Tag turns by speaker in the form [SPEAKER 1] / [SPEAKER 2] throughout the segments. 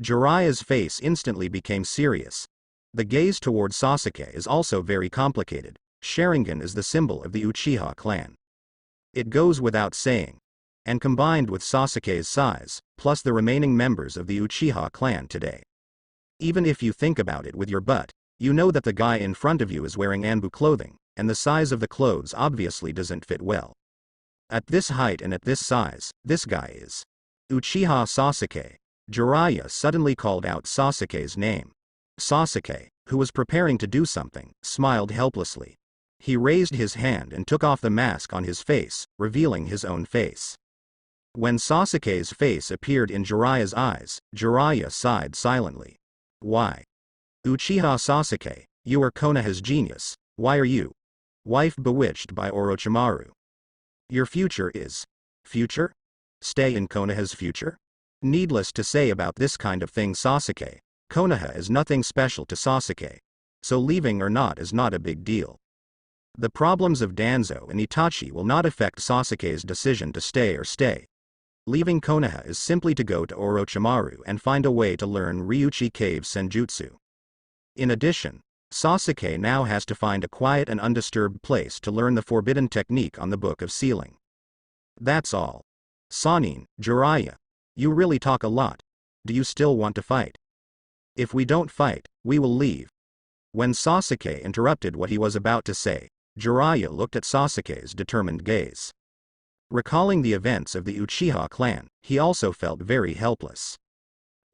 [SPEAKER 1] Jiraiya's face instantly became serious. The gaze toward Sasuke is also very complicated. Sharingan is the symbol of the Uchiha clan. It goes without saying. And combined with Sasuke's size, plus the remaining members of the Uchiha clan today. Even if you think about it with your butt, you know that the guy in front of you is wearing Anbu clothing, and the size of the clothes obviously doesn't fit well. At this height and at this size, this guy is Uchiha Sasuke. Jiraiya suddenly called out Sasuke's name. Sasuke, who was preparing to do something, smiled helplessly. He raised his hand and took off the mask on his face, revealing his own face. When Sasuke's face appeared in Jiraiya's eyes, Jiraiya sighed silently. Why? Uchiha Sasuke, you are Konoha's genius. Why are you? Wife bewitched by Orochimaru. Your future is. Future? Stay in Konoha's future? Needless to say about this kind of thing, Sasuke. Konoha is nothing special to Sasuke. So leaving or not is not a big deal. The problems of Danzo and Itachi will not affect Sasuke's decision to stay or stay. Leaving Konoha is simply to go to Orochimaru and find a way to learn Ryuchi Cave Senjutsu. In addition, Sasuke now has to find a quiet and undisturbed place to learn the forbidden technique on the Book of Sealing. That's all. Sannin, Jiraiya, you really talk a lot. Do you still want to fight? If we don't fight, we will leave. When Sasuke interrupted what he was about to say, Jiraiya looked at Sasuke's determined gaze. Recalling the events of the Uchiha clan, he also felt very helpless.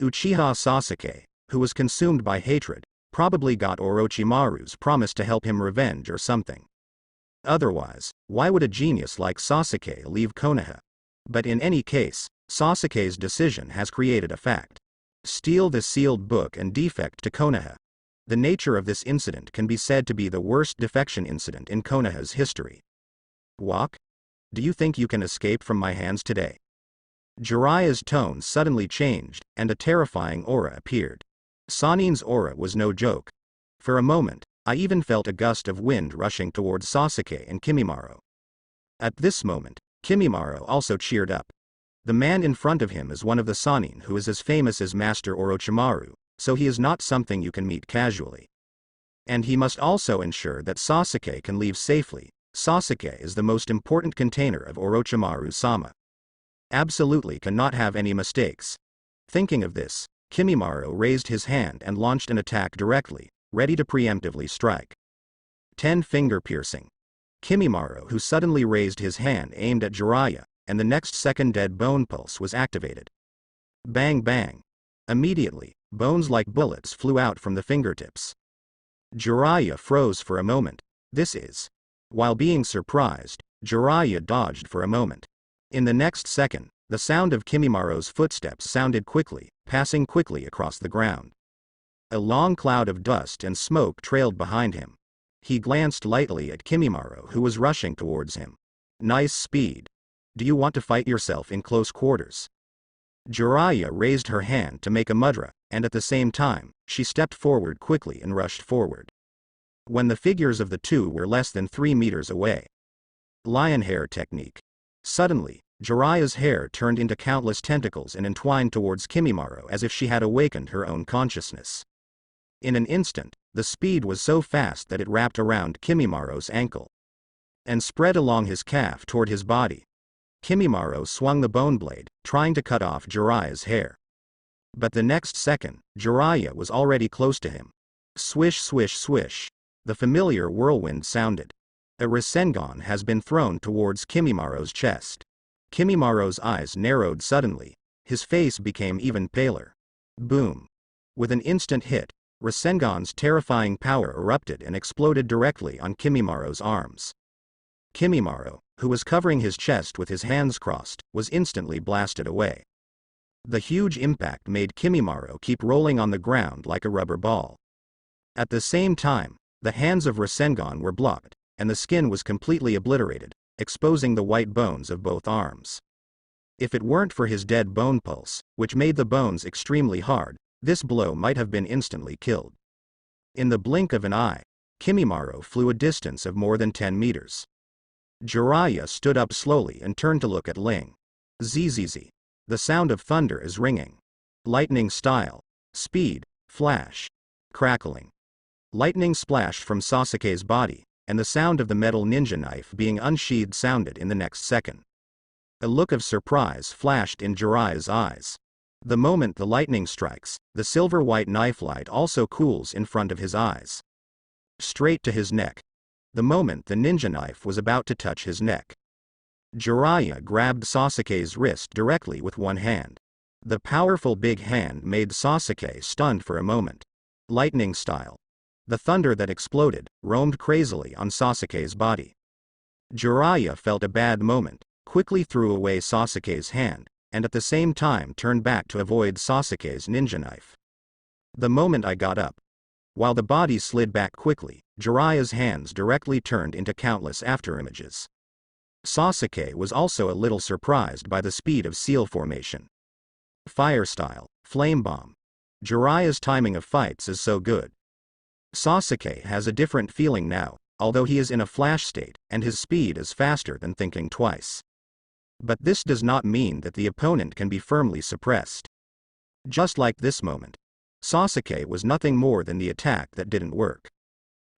[SPEAKER 1] Uchiha Sasuke, who was consumed by hatred, probably got Orochimaru's promise to help him revenge or something. Otherwise, why would a genius like Sasuke leave Konoha? But in any case, Sasuke's decision has created a fact. Steal the sealed book and defect to Konoha. The nature of this incident can be said to be the worst defection incident in Konoha's history. Walk? Do you think you can escape from my hands today? Jiraiya's tone suddenly changed, and a terrifying aura appeared. Sannin's aura was no joke. For a moment, I even felt a gust of wind rushing towards Sasuke and Kimimaro. At this moment, Kimimaro also cheered up. The man in front of him is one of the Sannin who is as famous as Master Orochimaru, so he is not something you can meet casually. And he must also ensure that Sasuke can leave safely. Sasuke is the most important container of Orochimaru-sama. Absolutely cannot have any mistakes. Thinking of this, Kimimaro raised his hand and launched an attack directly, ready to preemptively strike. 10-finger piercing. Kimimaro, who suddenly raised his hand, aimed at Jiraiya, and the next second dead bone pulse was activated. Bang bang. Immediately, bones like bullets flew out from the fingertips. Jiraiya froze for a moment. This is. While being surprised, Jiraiya dodged for a moment. In the next second, the sound of Kimimaro's footsteps sounded quickly, passing quickly across the ground. A long cloud of dust and smoke trailed behind him. He glanced lightly at Kimimaro, who was rushing towards him. Nice speed. Do you want to fight yourself in close quarters? Jiraiya raised her hand to make a mudra, and at the same time, she stepped forward quickly and rushed forward. When the figures of the two were less than 3 meters away. Lion hair technique. Suddenly, Jiraiya's hair turned into countless tentacles and entwined towards Kimimaro as if she had awakened her own consciousness. In an instant, the speed was so fast that it wrapped around Kimimaro's ankle and spread along his calf toward his body. Kimimaro swung the bone blade, trying to cut off Jiraiya's hair. But the next second, Jiraiya was already close to him. Swish swish swish. The familiar whirlwind sounded. A Rasengan has been thrown towards Kimimaro's chest. Kimimaro's eyes narrowed suddenly. His face became even paler. Boom. With an instant hit, Rasengan's terrifying power erupted and exploded directly on Kimimaro's arms. Kimimaro, who was covering his chest with his hands crossed, was instantly blasted away. The huge impact made Kimimaro keep rolling on the ground like a rubber ball. At the same time, the hands of Rasengan were blocked, and the skin was completely obliterated, exposing the white bones of both arms. If it weren't for his dead bone pulse, which made the bones extremely hard, this blow might have been instantly killed. In the blink of an eye, Kimimaro flew a distance of more than 10 meters. Jiraiya stood up slowly and turned to look at Ling. Zzz. The sound of thunder is ringing. Lightning style. Speed, flash. Crackling. Lightning splashed from Sasuke's body, and the sound of the metal ninja knife being unsheathed sounded in the next second. A look of surprise flashed in Jiraiya's eyes. The moment the lightning strikes, the silver-white knife light also cools in front of his eyes. Straight to his neck. The moment the ninja knife was about to touch his neck, Jiraiya grabbed Sasuke's wrist directly with one hand. The powerful big hand made Sasuke stunned for a moment. Lightning style. The thunder that exploded roamed crazily on Sasuke's body. Jiraiya felt a bad moment, quickly threw away Sasuke's hand, and at the same time turned back to avoid Sasuke's ninja knife. The moment I got up. While the body slid back quickly, Jiraiya's hands directly turned into countless afterimages. Sasuke was also a little surprised by the speed of seal formation. Fire style, flame bomb. Jiraiya's timing of fights is so good. Sasuke has a different feeling now, although he is in a flash state, and his speed is faster than thinking twice. But this does not mean that the opponent can be firmly suppressed. Just like this moment, Sasuke was nothing more than the attack that didn't work.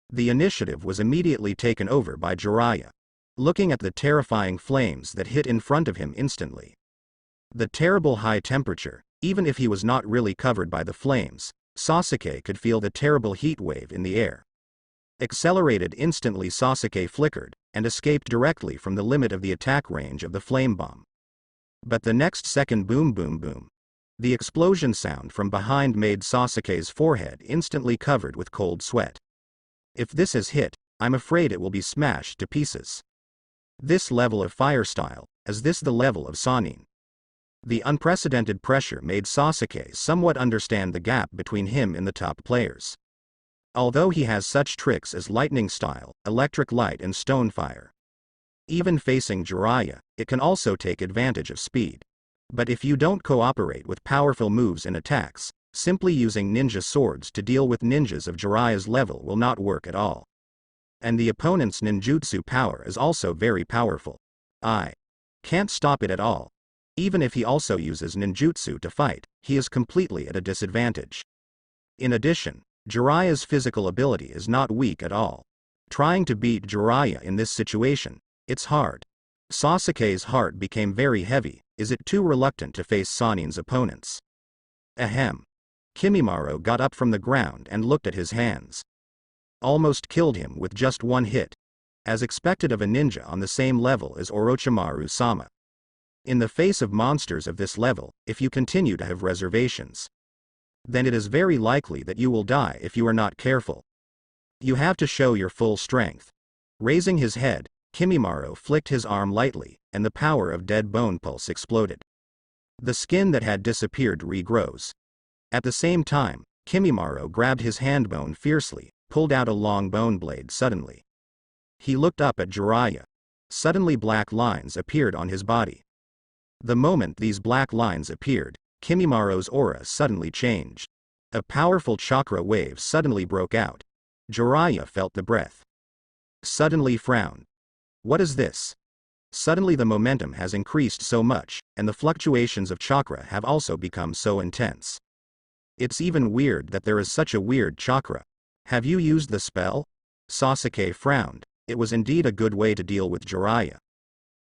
[SPEAKER 1] The initiative was immediately taken over by Jiraiya, looking at the terrifying flames that hit in front of him instantly. The terrible high temperature, even if he was not really covered by the flames, Sasuke could feel the terrible heat wave in the air. Accelerated instantly, Sasuke flickered, and escaped directly from the limit of the attack range of the flame bomb. But the next second, boom boom boom. The explosion sound from behind made Sasuke's forehead instantly covered with cold sweat. If this is hit, I'm afraid it will be smashed to pieces. This level of fire style, is this the level of Sannin? The unprecedented pressure made Sasuke somewhat understand the gap between him and the top players. Although he has such tricks as lightning style, electric light and stone fire. Even facing Jiraiya, it can also take advantage of speed. But if you don't cooperate with powerful moves and attacks, simply using ninja swords to deal with ninjas of Jiraiya's level will not work at all. And the opponent's ninjutsu power is also very powerful. I can't stop it at all. Even if he also uses ninjutsu to fight, he is completely at a disadvantage. In addition, Jiraiya's physical ability is not weak at all. Trying to beat Jiraiya in this situation, it's hard. Sasuke's heart became very heavy. Is it too reluctant to face Sannin's opponents? Ahem. Kimimaro got up from the ground and looked at his hands. Almost killed him with just one hit. As expected of a ninja on the same level as Orochimaru-sama. In the face of monsters of this level, if you continue to have reservations, then it is very likely that you will die if you are not careful. You have to show your full strength. Raising his head, Kimimaro flicked his arm lightly, and the power of dead bone pulse exploded. The skin that had disappeared regrows. At the same time, Kimimaro grabbed his hand bone fiercely, pulled out a long bone blade suddenly. He looked up at Jiraiya. Suddenly black lines appeared on his body. The moment these black lines appeared, Kimimaro's aura suddenly changed. A powerful chakra wave suddenly broke out. Jiraiya felt the breath. Suddenly frowned. What is this? Suddenly the momentum has increased so much, and the fluctuations of chakra have also become so intense. It's even weird that there is such a weird chakra. Have you used the spell? Sasuke frowned. It was indeed a good way to deal with Jiraiya.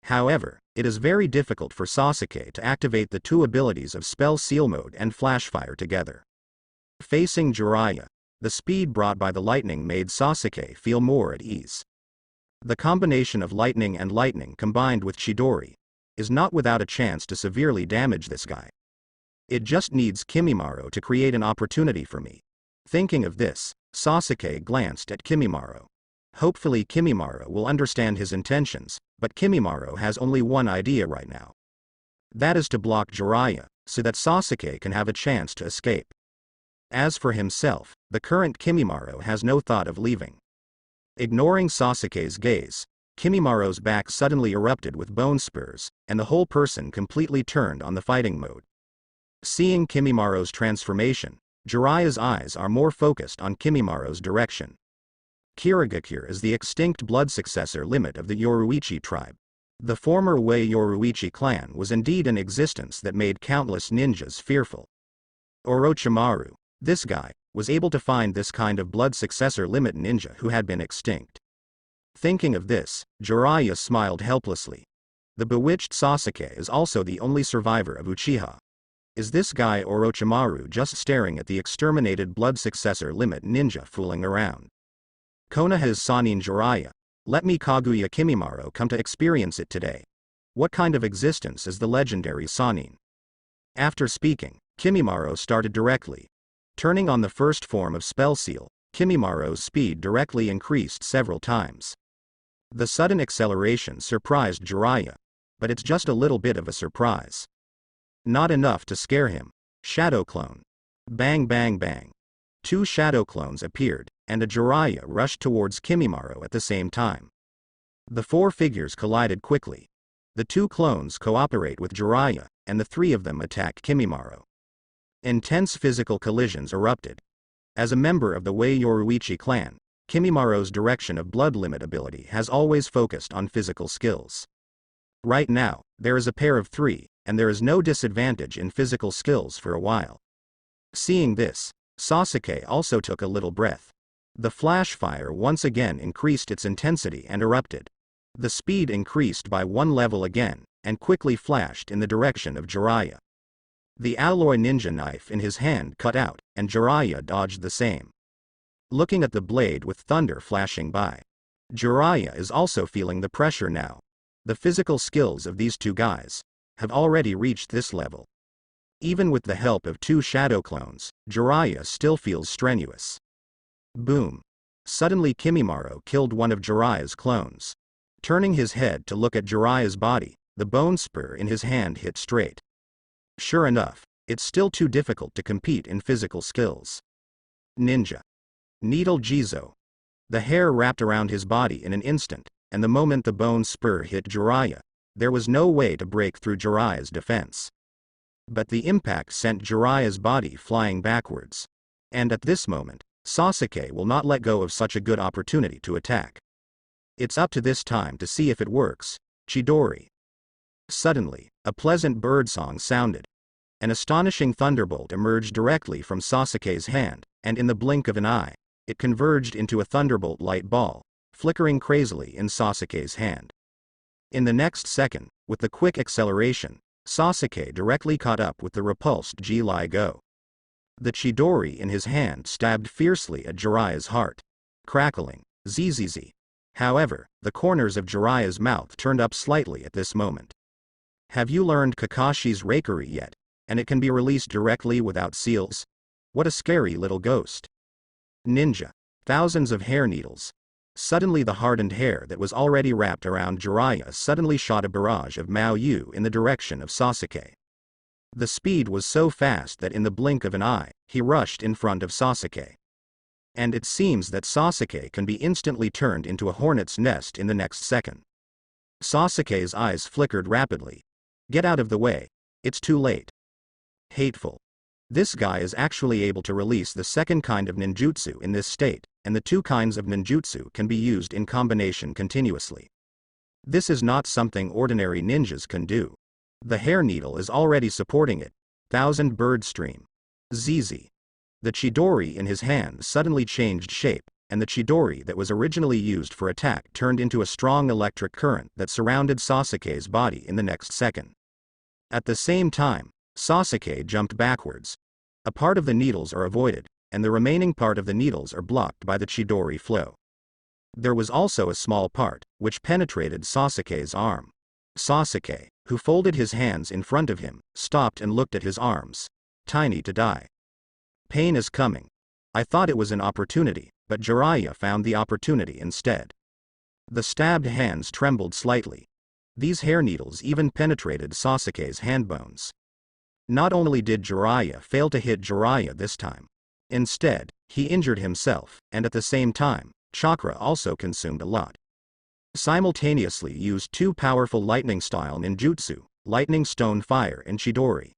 [SPEAKER 1] However, it is very difficult for Sasuke to activate the two abilities of Spell Seal Mode and Flash Fire together. Facing Jiraiya, the speed brought by the lightning made Sasuke feel more at ease. The combination of lightning and lightning combined with Chidori is not without a chance to severely damage this guy. It just needs Kimimaro to create an opportunity for me. Thinking of this, Sasuke glanced at Kimimaro. Hopefully Kimimaro will understand his intentions, but Kimimaro has only one idea right now. That is to block Jiraiya, so that Sasuke can have a chance to escape. As for himself, the current Kimimaro has no thought of leaving. Ignoring Sasuke's gaze, Kimimaro's back suddenly erupted with bone spurs, and the whole person completely turned on the fighting mode. Seeing Kimimaro's transformation, Jiraiya's eyes are more focused on Kimimaro's direction. Kirigakure is the extinct blood successor limit of the Yoruichi tribe. The former Wei Yoruichi clan was indeed in existence that made countless ninjas fearful. Orochimaru, this guy, was able to find this kind of blood successor limit ninja who had been extinct. Thinking of this, Jiraiya smiled helplessly. The bewitched Sasuke is also the only survivor of Uchiha. Is this guy Orochimaru just staring at the exterminated blood successor limit ninja fooling around? Konoha's Sanin Jiraiya, let me Kaguya Kimimaro come to experience it today. What kind of existence is the legendary Sanin? After speaking, Kimimaro started directly. Turning on the first form of spell seal, Kimimaro's speed directly increased several times. The sudden acceleration surprised Jiraiya, but it's just a little bit of a surprise. Not enough to scare him. Shadow clone. Bang bang bang. 2 shadow clones appeared, and a Jiraiya rushed towards Kimimaro at the same time. The 4 figures collided quickly. The 2 clones cooperate with Jiraiya, and the 3 of them attack Kimimaro. Intense physical collisions erupted. As a member of the Wei Yoruichi clan, Kimimaro's direction of blood limit ability has always focused on physical skills. Right now, there is a pair of 3, and there is no disadvantage in physical skills for a while. Seeing this, Sasuke also took a little breath. The flash fire once again increased its intensity and erupted. The speed increased by 1 level again, and quickly flashed in the direction of Jiraiya. The alloy ninja knife in his hand cut out, and Jiraiya dodged the same. Looking at the blade with thunder flashing by, Jiraiya is also feeling the pressure now. The physical skills of these 2 guys have already reached this level. Even with the help of 2 shadow clones, Jiraiya still feels strenuous. Boom. Suddenly Kimimaro killed one of Jiraiya's clones. Turning his head to look at Jiraiya's body, the bone spur in his hand hit straight. Sure enough, it's still too difficult to compete in physical skills. Ninja. Needle Jizo. The hair wrapped around his body in an instant, and the moment the bone spur hit Jiraiya, there was no way to break through Jiraiya's defense. But the impact sent Jiraiya's body flying backwards. And at this moment, Sasuke will not let go of such a good opportunity to attack. It's up to this time to see if it works. Chidori. Suddenly, a pleasant birdsong sounded. An astonishing thunderbolt emerged directly from Sasuke's hand, and in the blink of an eye, it converged into a thunderbolt light ball, flickering crazily in Sasuke's hand. In the next second, with the quick acceleration, Sasuke directly caught up with the repulsed Zhi Nai Go. The Chidori in his hand stabbed fiercely at Jiraiya's heart. Crackling, zzz. However, the corners of Jiraiya's mouth turned up slightly at this moment. Have you learned Kakashi's Raikiri yet? And it can be released directly without seals? What a scary little ghost. Ninja. Thousands of hair needles. Suddenly the hardened hair that was already wrapped around Jiraiya suddenly shot a barrage of Mao Yu in the direction of Sasuke. The speed was so fast that in the blink of an eye, he rushed in front of Sasuke. And it seems that Sasuke can be instantly turned into a hornet's nest in the next second. Sasuke's eyes flickered rapidly. Get out of the way. It's too late. Hateful. This guy is actually able to release the second kind of ninjutsu in this state, and the 2 kinds of ninjutsu can be used in combination continuously. This is not something ordinary ninjas can do. The hair needle is already supporting it. 1000 bird stream. Zzz. The Chidori in his hand suddenly changed shape, and the Chidori that was originally used for attack turned into a strong electric current that surrounded Sasuke's body in the next second. At the same time, Sasuke jumped backwards. A part of the needles are avoided, and the remaining part of the needles are blocked by the Chidori flow. There was also a small part, which penetrated Sasuke's arm. Sasuke, who folded his hands in front of him, stopped and looked at his arms. Tiny to die. Pain is coming. I thought it was an opportunity, but Jiraiya found the opportunity instead. The stabbed hands trembled slightly. These hair needles even penetrated Sasuke's handbones. Not only did Jiraiya fail to hit Jiraiya this time. Instead, he injured himself, and at the same time, chakra also consumed a lot. Simultaneously used 2 powerful lightning-style ninjutsu, Lightning Stone Fire and Chidori.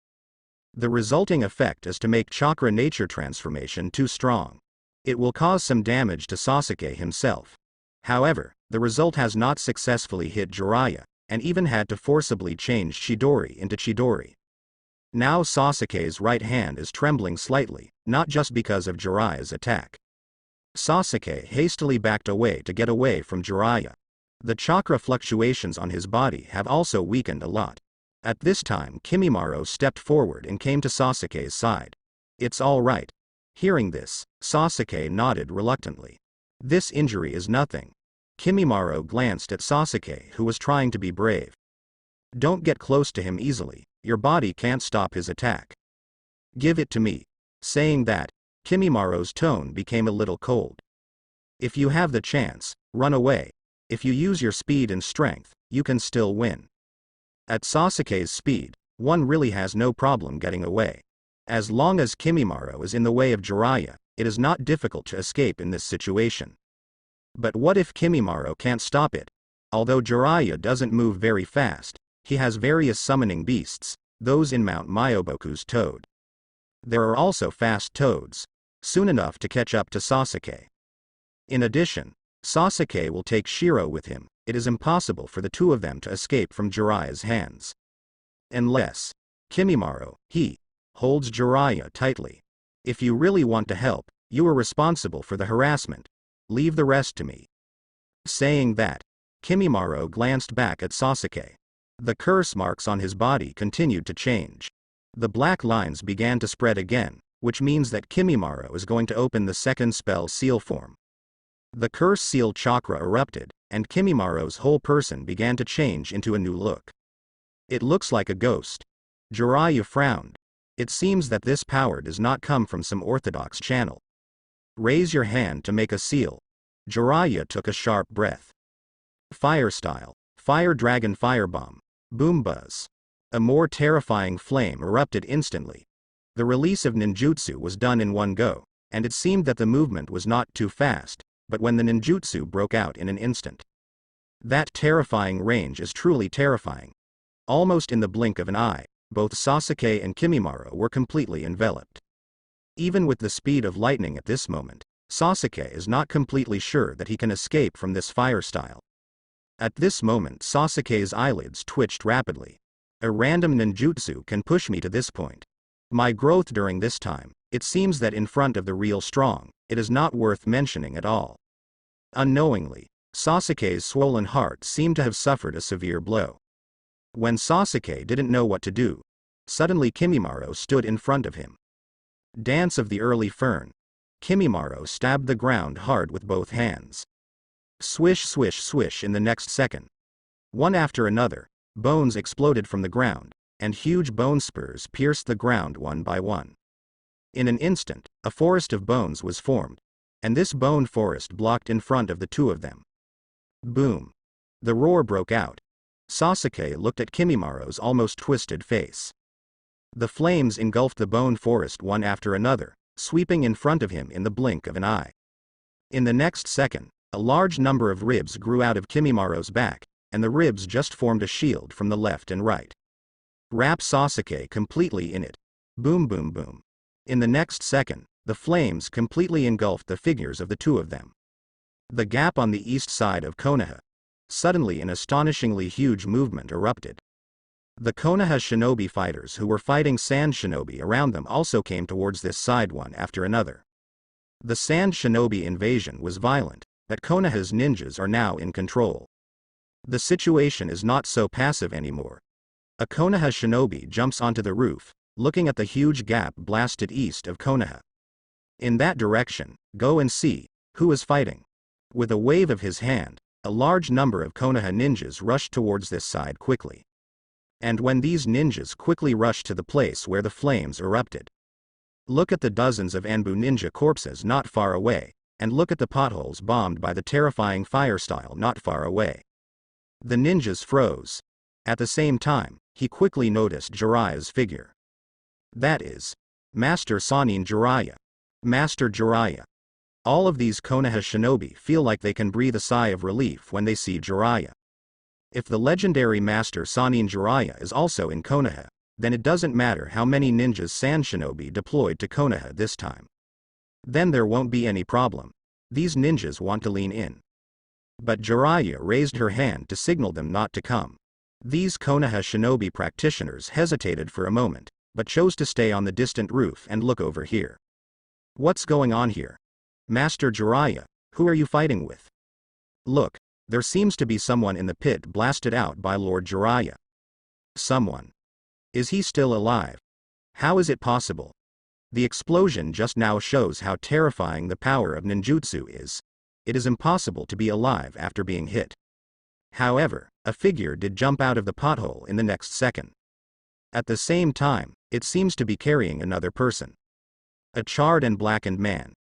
[SPEAKER 1] The resulting effect is to make chakra nature transformation too strong. It will cause some damage to Sasuke himself. However, the result has not successfully hit Jiraiya, and even had to forcibly change Chidori into Chidori. Now Sasuke's right hand is trembling slightly, not just because of Jiraiya's attack. Sasuke hastily backed away to get away from Jiraiya. The chakra fluctuations on his body have also weakened a lot. At this time Kimimaro stepped forward and came to Sasuke's side. It's all right. Hearing this, Sasuke nodded reluctantly. This injury is nothing. Kimimaro glanced at Sasuke, who was trying to be brave. Don't get close to him easily, your body can't stop his attack. Give it to me. Saying that, Kimimaro's tone became a little cold. If you have the chance, run away. If you use your speed and strength, you can still win. At Sasuke's speed, one really has no problem getting away. As long as Kimimaro is in the way of Jiraiya, it is not difficult to escape in this situation. But what if Kimimaro can't stop it? Although Jiraiya doesn't move very fast, he has various summoning beasts, those in Mount Myoboku's toad. There are also fast toads, soon enough to catch up to Sasuke. In addition, Sasuke will take Shiro with him. It is impossible for the two of them to escape from Jiraiya's hands. Unless Kimimaro, he, holds Jiraiya tightly. If you really want to help, you are responsible for the harassment. Leave the rest to me. Saying that, Kimimaro glanced back at Sasuke. The curse marks on his body continued to change. The black lines began to spread again, which means that Kimimaro is going to open the second spell seal form. The curse seal chakra erupted, and Kimimaro's whole person began to change into a new look. It looks like a ghost. Jiraiya frowned. It seems that this power does not come from some orthodox channel. Raise your hand to make a seal. Jiraiya took a sharp breath. Fire style. Fire dragon firebomb. Boom buzz. A more terrifying flame erupted instantly. The release of ninjutsu was done in one go, and it seemed that the movement was not too fast, but when the ninjutsu broke out in an instant. That terrifying range is truly terrifying. Almost in the blink of an eye, both Sasuke and Kimimaro were completely enveloped. Even with the speed of lightning at this moment, Sasuke is not completely sure that he can escape from this fire style. At this moment Sasuke's eyelids twitched rapidly. A random ninjutsu can push me to this point. My growth during this time, it seems that in front of the real strong, it is not worth mentioning at all. Unknowingly, Sasuke's swollen heart seemed to have suffered a severe blow. When Sasuke didn't know what to do, suddenly Kimimaro stood in front of him. Dance of the early fern. Kimimaro stabbed the ground hard with both hands. Swish swish swish in the next second. One after another, bones exploded from the ground, and huge bone spurs pierced the ground one by one. In an instant, a forest of bones was formed, and this bone forest blocked in front of the two of them. Boom! The roar broke out. Sasuke looked at Kimimaro's almost twisted face. The flames engulfed the bone forest one after another, sweeping in front of him in the blink of an eye. In the next second, a large number of ribs grew out of Kimimaro's back, and the ribs just formed a shield from the left and right. Wrap Sasuke completely in it. Boom boom boom. In the next second, the flames completely engulfed the figures of the two of them. The gap on the east side of Konoha. Suddenly an astonishingly huge movement erupted. The Konoha shinobi fighters who were fighting sand shinobi around them also came towards this side one after another. The sand shinobi invasion was violent, but Konoha's ninjas are now in control. The situation is not so passive anymore. A Konoha shinobi jumps onto the roof, looking at the huge gap blasted east of Konoha. In that direction, go and see, who is fighting. With a wave of his hand, a large number of Konoha ninjas rushed towards this side quickly. And when these ninjas quickly rushed to the place where the flames erupted. Look at the dozens of Anbu ninja corpses not far away, and look at the potholes bombed by the terrifying fire style not far away. The ninjas froze. At the same time, he quickly noticed Jiraiya's figure. That is, Master Sannin Jiraiya. Master Jiraiya. All of these Konoha shinobi feel like they can breathe a sigh of relief when they see Jiraiya. If the legendary Master Sannin Jiraiya is also in Konoha, then it doesn't matter how many ninjas sand shinobi deployed to Konoha this time. Then there won't be any problem. These ninjas want to lean in. But Jiraiya raised her hand to signal them not to come. These Konoha shinobi practitioners hesitated for a moment, but chose to stay on the distant roof and look over here. What's going on here? Master Jiraiya, who are you fighting with? Look, there seems to be someone in the pit blasted out by Lord Jiraiya. Someone. Is he still alive? How is it possible? The explosion just now shows how terrifying the power of ninjutsu is. It is impossible to be alive after being hit. However, a figure did jump out of the pothole in the next second. At the same time, it seems to be carrying another person. A charred and blackened man.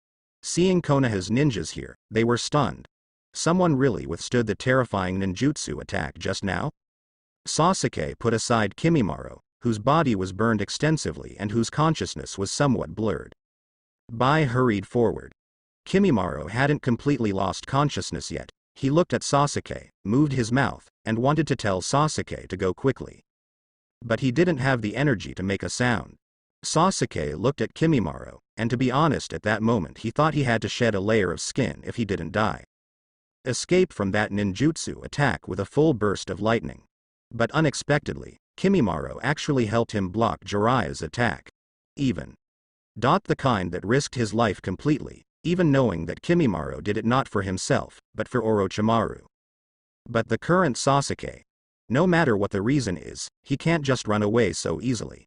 [SPEAKER 1] Seeing Konoha's ninjas here, they were stunned. Someone really withstood the terrifying ninjutsu attack just now? Sasuke put aside Kimimaro, whose body was burned extensively and whose consciousness was somewhat blurred. Bai hurried forward. Kimimaro hadn't completely lost consciousness yet. He looked at Sasuke, moved his mouth, and wanted to tell Sasuke to go quickly. But he didn't have the energy to make a sound. Sasuke looked at Kimimaro, and to be honest at that moment he thought he had to shed a layer of skin if he didn't die. Escape from that ninjutsu attack with a full burst of lightning. But unexpectedly, Kimimaro actually helped him block Jiraiya's attack. The kind that risked his life completely, even knowing that Kimimaro did it not for himself, but for Orochimaru. But the current Sasuke, no matter what the reason is, he can't just run away so easily.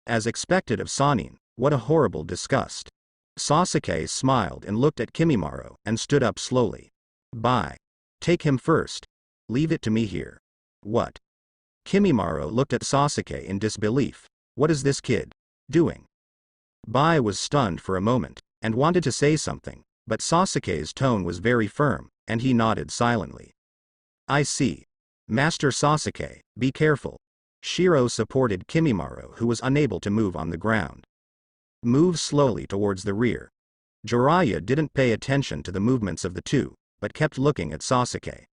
[SPEAKER 1] As expected of Sannin, what a horrible disgust. Sasuke smiled and looked at Kimimaro and stood up slowly. Bai. Take him first. Leave it to me here. What? Kimimaro looked at Sasuke in disbelief. What is this kid doing? Bai was stunned for a moment, and wanted to say something, but Sasuke's tone was very firm, and he nodded silently. I see. Master Sasuke, be careful. Shiro supported Kimimaro, who was unable to move on the ground. Move slowly towards the rear. Jiraiya didn't pay attention to the movements of the two, but kept looking at Sasuke.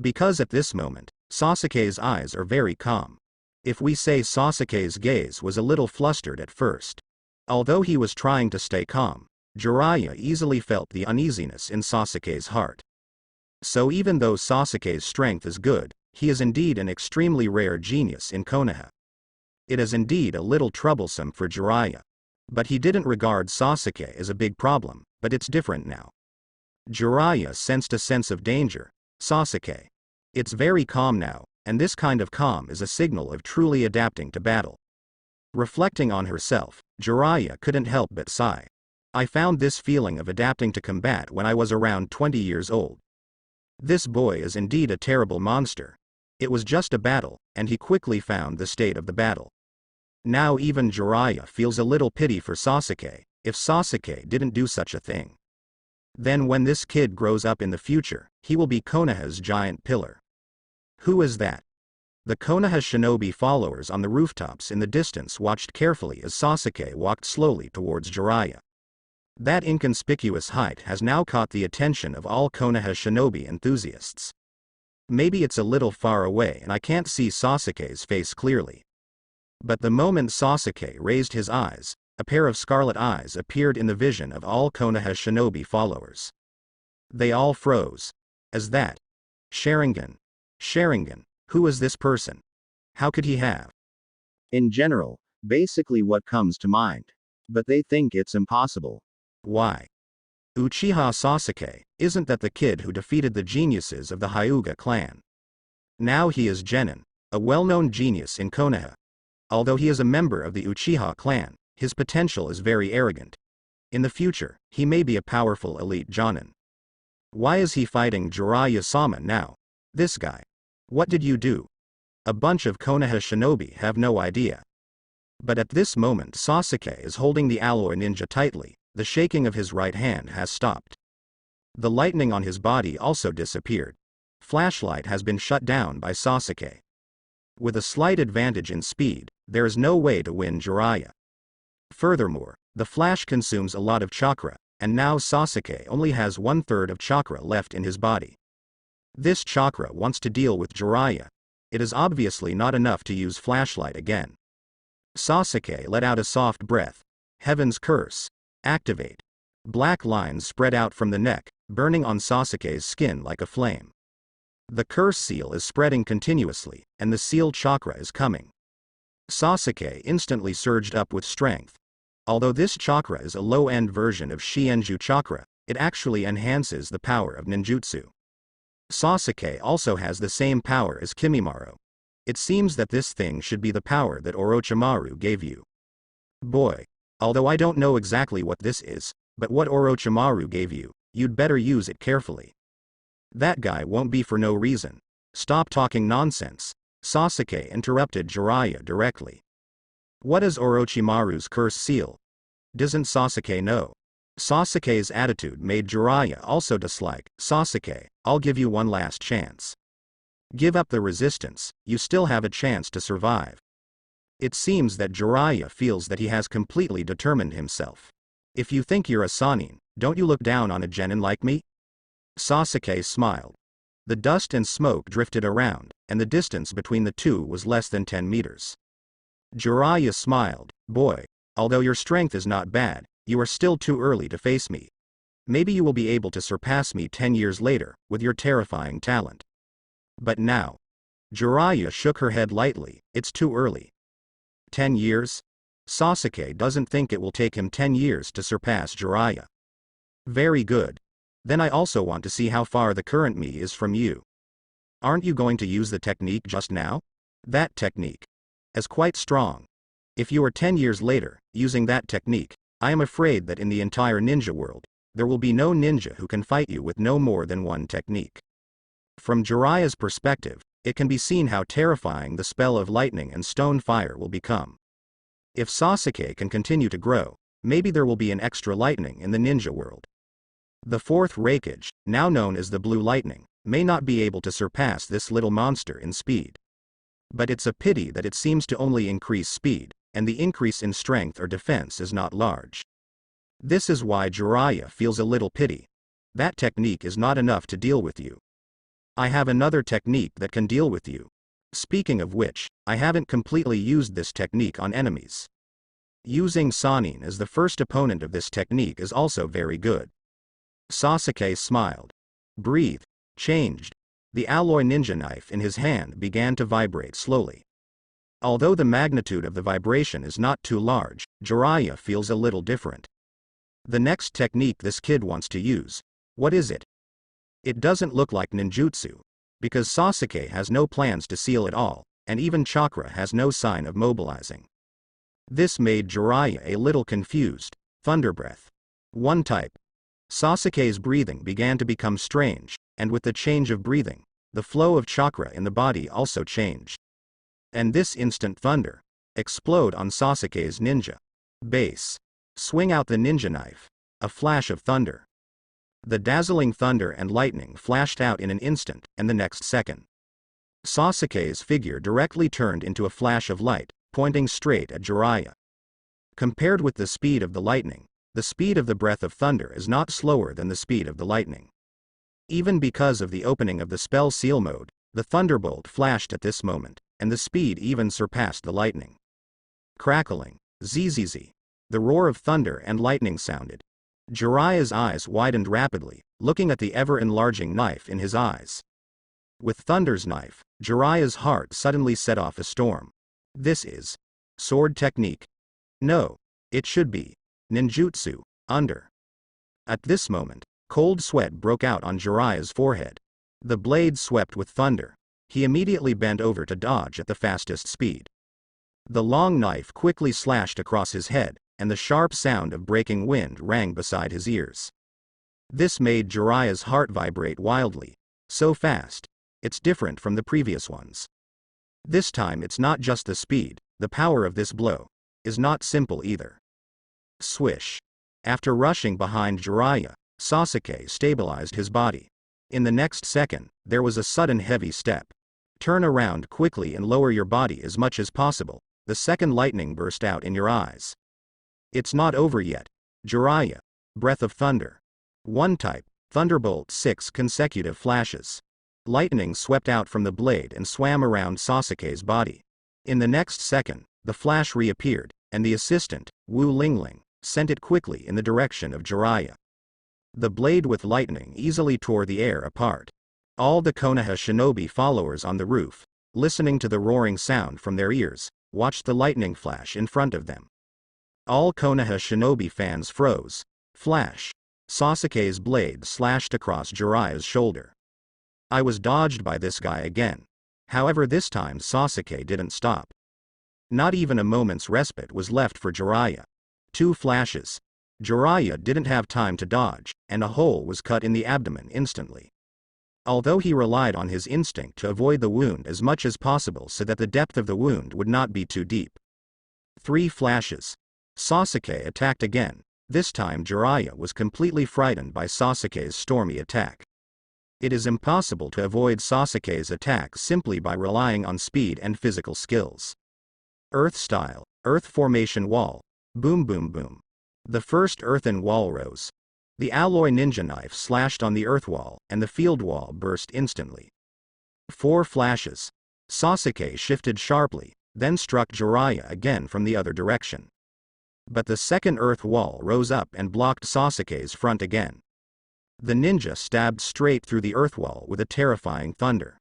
[SPEAKER 1] Because at this moment, Sasuke's eyes are very calm. If we say Sasuke's gaze was a little flustered at first. Although he was trying to stay calm, Jiraiya easily felt the uneasiness in Sasuke's heart. So even though Sasuke's strength is good, he is indeed an extremely rare genius in Konoha. It is indeed a little troublesome for Jiraiya. But he didn't regard Sasuke as a big problem, but it's different now. Jiraiya sensed a sense of danger. Sasuke. It's very calm now, and this kind of calm is a signal of truly adapting to battle. Reflecting on herself, Jiraiya couldn't help but sigh. I found this feeling of adapting to combat when I was around 20 years old. This boy is indeed a terrible monster. It was just a battle, and he quickly found the state of the battle. Now even Jiraiya feels a little pity for Sasuke, if Sasuke didn't do such a thing. Then when this kid grows up in the future, he will be Konoha's giant pillar. Who is that? The Konoha shinobi followers on the rooftops in the distance watched carefully as Sasuke walked slowly towards Jiraiya. That inconspicuous height has now caught the attention of all Konoha shinobi enthusiasts. Maybe it's a little far away and I can't see Sasuke's face clearly. But the moment Sasuke raised his eyes, a pair of scarlet eyes appeared in the vision of all Konoha shinobi followers. They all froze. As that? Sharingan. Sharingan. Who is this person? How could he have? In general, basically what comes to mind. But they think it's impossible. Why? Uchiha Sasuke, isn't that the kid who defeated the geniuses of the Hyuga clan? Now he is Genin, a well-known genius in Konoha. Although he is a member of the Uchiha clan, his potential is very arrogant. In the future, he may be a powerful elite Jonin. Why is he fighting Jiraiya-sama now? This guy. What did you do? A bunch of Konoha shinobi have no idea. But at this moment Sasuke is holding the alloy ninja tightly, the shaking of his right hand has stopped. The lightning on his body also disappeared. Flashlight has been shut down by Sasuke. With a slight advantage in speed, there is no way to win Jiraiya. Furthermore, the flash consumes a lot of chakra, and now Sasuke only has 1/3 of chakra left in his body. This chakra wants to deal with Jiraiya. It is obviously not enough to use flashlight again. Sasuke let out a soft breath. Heaven's curse. Activate. Black lines spread out from the neck, burning on Sasuke's skin like a flame. The curse seal is spreading continuously, and the seal chakra is coming. Sasuke instantly surged up with strength. Although this chakra is a low-end version of Shienju chakra, it actually enhances the power of ninjutsu. Sasuke also has the same power as Kimimaro. It seems that this thing should be the power that Orochimaru gave you. Boy. Although I don't know exactly what this is, but what Orochimaru gave you, you'd better use it carefully. That guy won't be for no reason. Stop talking nonsense. Sasuke interrupted Jiraiya directly. What is Orochimaru's curse seal? Doesn't Sasuke know? Sasuke's attitude made Jiraiya also dislike. Sasuke, I'll give you one last chance. Give up the resistance, you still have a chance to survive. It seems that Jiraiya feels that he has completely determined himself. If you think you're a Sannin, don't you look down on a genin like me? Sasuke smiled. The dust and smoke drifted around, and the distance between the two was less than 10 meters. Jiraiya smiled. Boy, although your strength is not bad, you are still too early to face me. Maybe you will be able to surpass me 10 years later, with your terrifying talent. But now. Jiraiya shook her head lightly. It's too early. 10 years? Sasuke doesn't think it will take him 10 years to surpass Jiraiya. Very good. Then I also want to see how far the current me is from you. Aren't you going to use the technique just now? That technique is quite strong. If you are 10 years later, using that technique, I am afraid that in the entire ninja world, there will be no ninja who can fight you with no more than one technique. From Jiraiya's perspective, it can be seen how terrifying the spell of lightning and stone fire will become. If Sasuke can continue to grow, maybe there will be an extra lightning in the ninja world. The fourth Raikage, now known as the Blue Lightning, may not be able to surpass this little monster in speed. But it's a pity that it seems to only increase speed, and the increase in strength or defense is not large. This is why Jiraiya feels a little pity. That technique is not enough to deal with you. I have another technique that can deal with you. Speaking of which, I haven't completely used this technique on enemies. Using Sannin as the first opponent of this technique is also very good. Sasuke smiled. Breathe. Changed. The alloy ninja knife in his hand began to vibrate slowly. Although the magnitude of the vibration is not too large, Jiraiya feels a little different. The next technique this kid wants to use. What is it? It doesn't look like ninjutsu, because Sasuke has no plans to seal it all, and even chakra has no sign of mobilizing. This made Jiraiya a little confused. Thunder breath. One type. Sasuke's breathing began to become strange, and with the change of breathing, the flow of chakra in the body also changed. And this instant thunder. Explode on Sasuke's ninja base. Swing out the ninja knife. A flash of thunder. The dazzling thunder and lightning flashed out in an instant, and the next second. Sasuke's figure directly turned into a flash of light, pointing straight at Jiraiya. Compared with the speed of the lightning, the speed of the breath of thunder is not slower than the speed of the lightning. Even because of the opening of the spell seal mode, the thunderbolt flashed at this moment, and the speed even surpassed the lightning. Crackling. Zzz. The roar of thunder and lightning sounded. Jiraiya's eyes widened rapidly, looking at the ever-enlarging knife in his eyes. With Thunder's knife, Jiraiya's heart suddenly set off a storm. This is sword technique. No, it should be ninjutsu. Under. At this moment, cold sweat broke out on Jiraiya's forehead. The blade swept with thunder. He immediately bent over to dodge at the fastest speed. The long knife quickly slashed across his head, and the sharp sound of breaking wind rang beside his ears. This made Jiraiya's heart vibrate wildly. So fast. It's different from the previous ones. This time it's not just the speed, the power of this blow is not simple either. Swish. After rushing behind Jiraiya, Sasuke stabilized his body. In the next second, there was a sudden heavy step. Turn around quickly and lower your body as much as possible. The second lightning burst out in your eyes. It's not over yet. Jiraiya. Breath of thunder. One type. Thunderbolt. 6 consecutive flashes. Lightning swept out from the blade and swam around Sasuke's body. In the next second, the flash reappeared, and the assistant, Wu Lingling, sent it quickly in the direction of Jiraiya. The blade with lightning easily tore the air apart. All the Konoha shinobi followers on the roof, listening to the roaring sound from their ears, watched the lightning flash in front of them. All Konoha shinobi fans froze. Flash. Sasuke's blade slashed across Jiraiya's shoulder. I was dodged by this guy again. However, this time Sasuke didn't stop. Not even a moment's respite was left for Jiraiya. 2 flashes. Jiraiya didn't have time to dodge, and a hole was cut in the abdomen instantly. Although he relied on his instinct to avoid the wound as much as possible so that the depth of the wound would not be too deep. 3 flashes. Sasuke attacked again. This time Jiraiya was completely frightened by Sasuke's stormy attack. It is impossible to avoid Sasuke's attack simply by relying on speed and physical skills. Earth style, earth formation wall. Boom boom boom. The first earthen wall rose. The alloy ninja knife slashed on the earth wall, and the field wall burst instantly. 4 flashes. Sasuke shifted sharply, then struck Jiraiya again from the other direction. But the second earth wall rose up and blocked Sasuke's front again. The ninja stabbed straight through the earth wall with a terrifying thunder.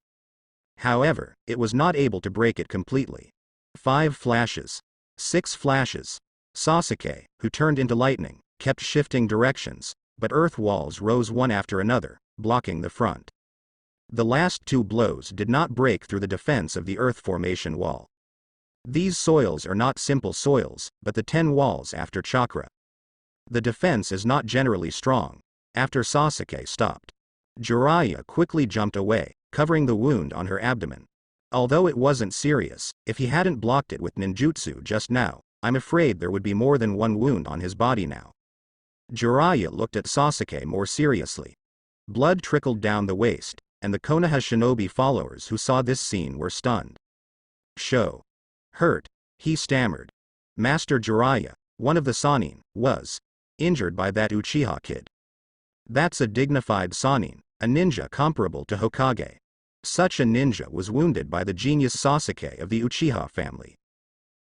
[SPEAKER 1] However, it was not able to break it completely. 5 flashes. 6 flashes. Sasuke, who turned into lightning, kept shifting directions, but earth walls rose one after another, blocking the front. The last 2 blows did not break through the defense of the earth formation wall. These soils are not simple soils, but the 10 walls after chakra. The defense is not generally strong. After Sasuke stopped, Jiraiya quickly jumped away, covering the wound on her abdomen. Although it wasn't serious, if he hadn't blocked it with ninjutsu just now, I'm afraid there would be more than 1 wound on his body now. Jiraiya looked at Sasuke more seriously. Blood trickled down the waist, and the Konoha shinobi followers who saw this scene were stunned. Show. Hurt, he stammered. Master Jiraiya, one of the Sannin, was injured by that Uchiha kid. That's a dignified Sannin, a ninja comparable to Hokage. Such a ninja was wounded by the genius Sasuke of the Uchiha family.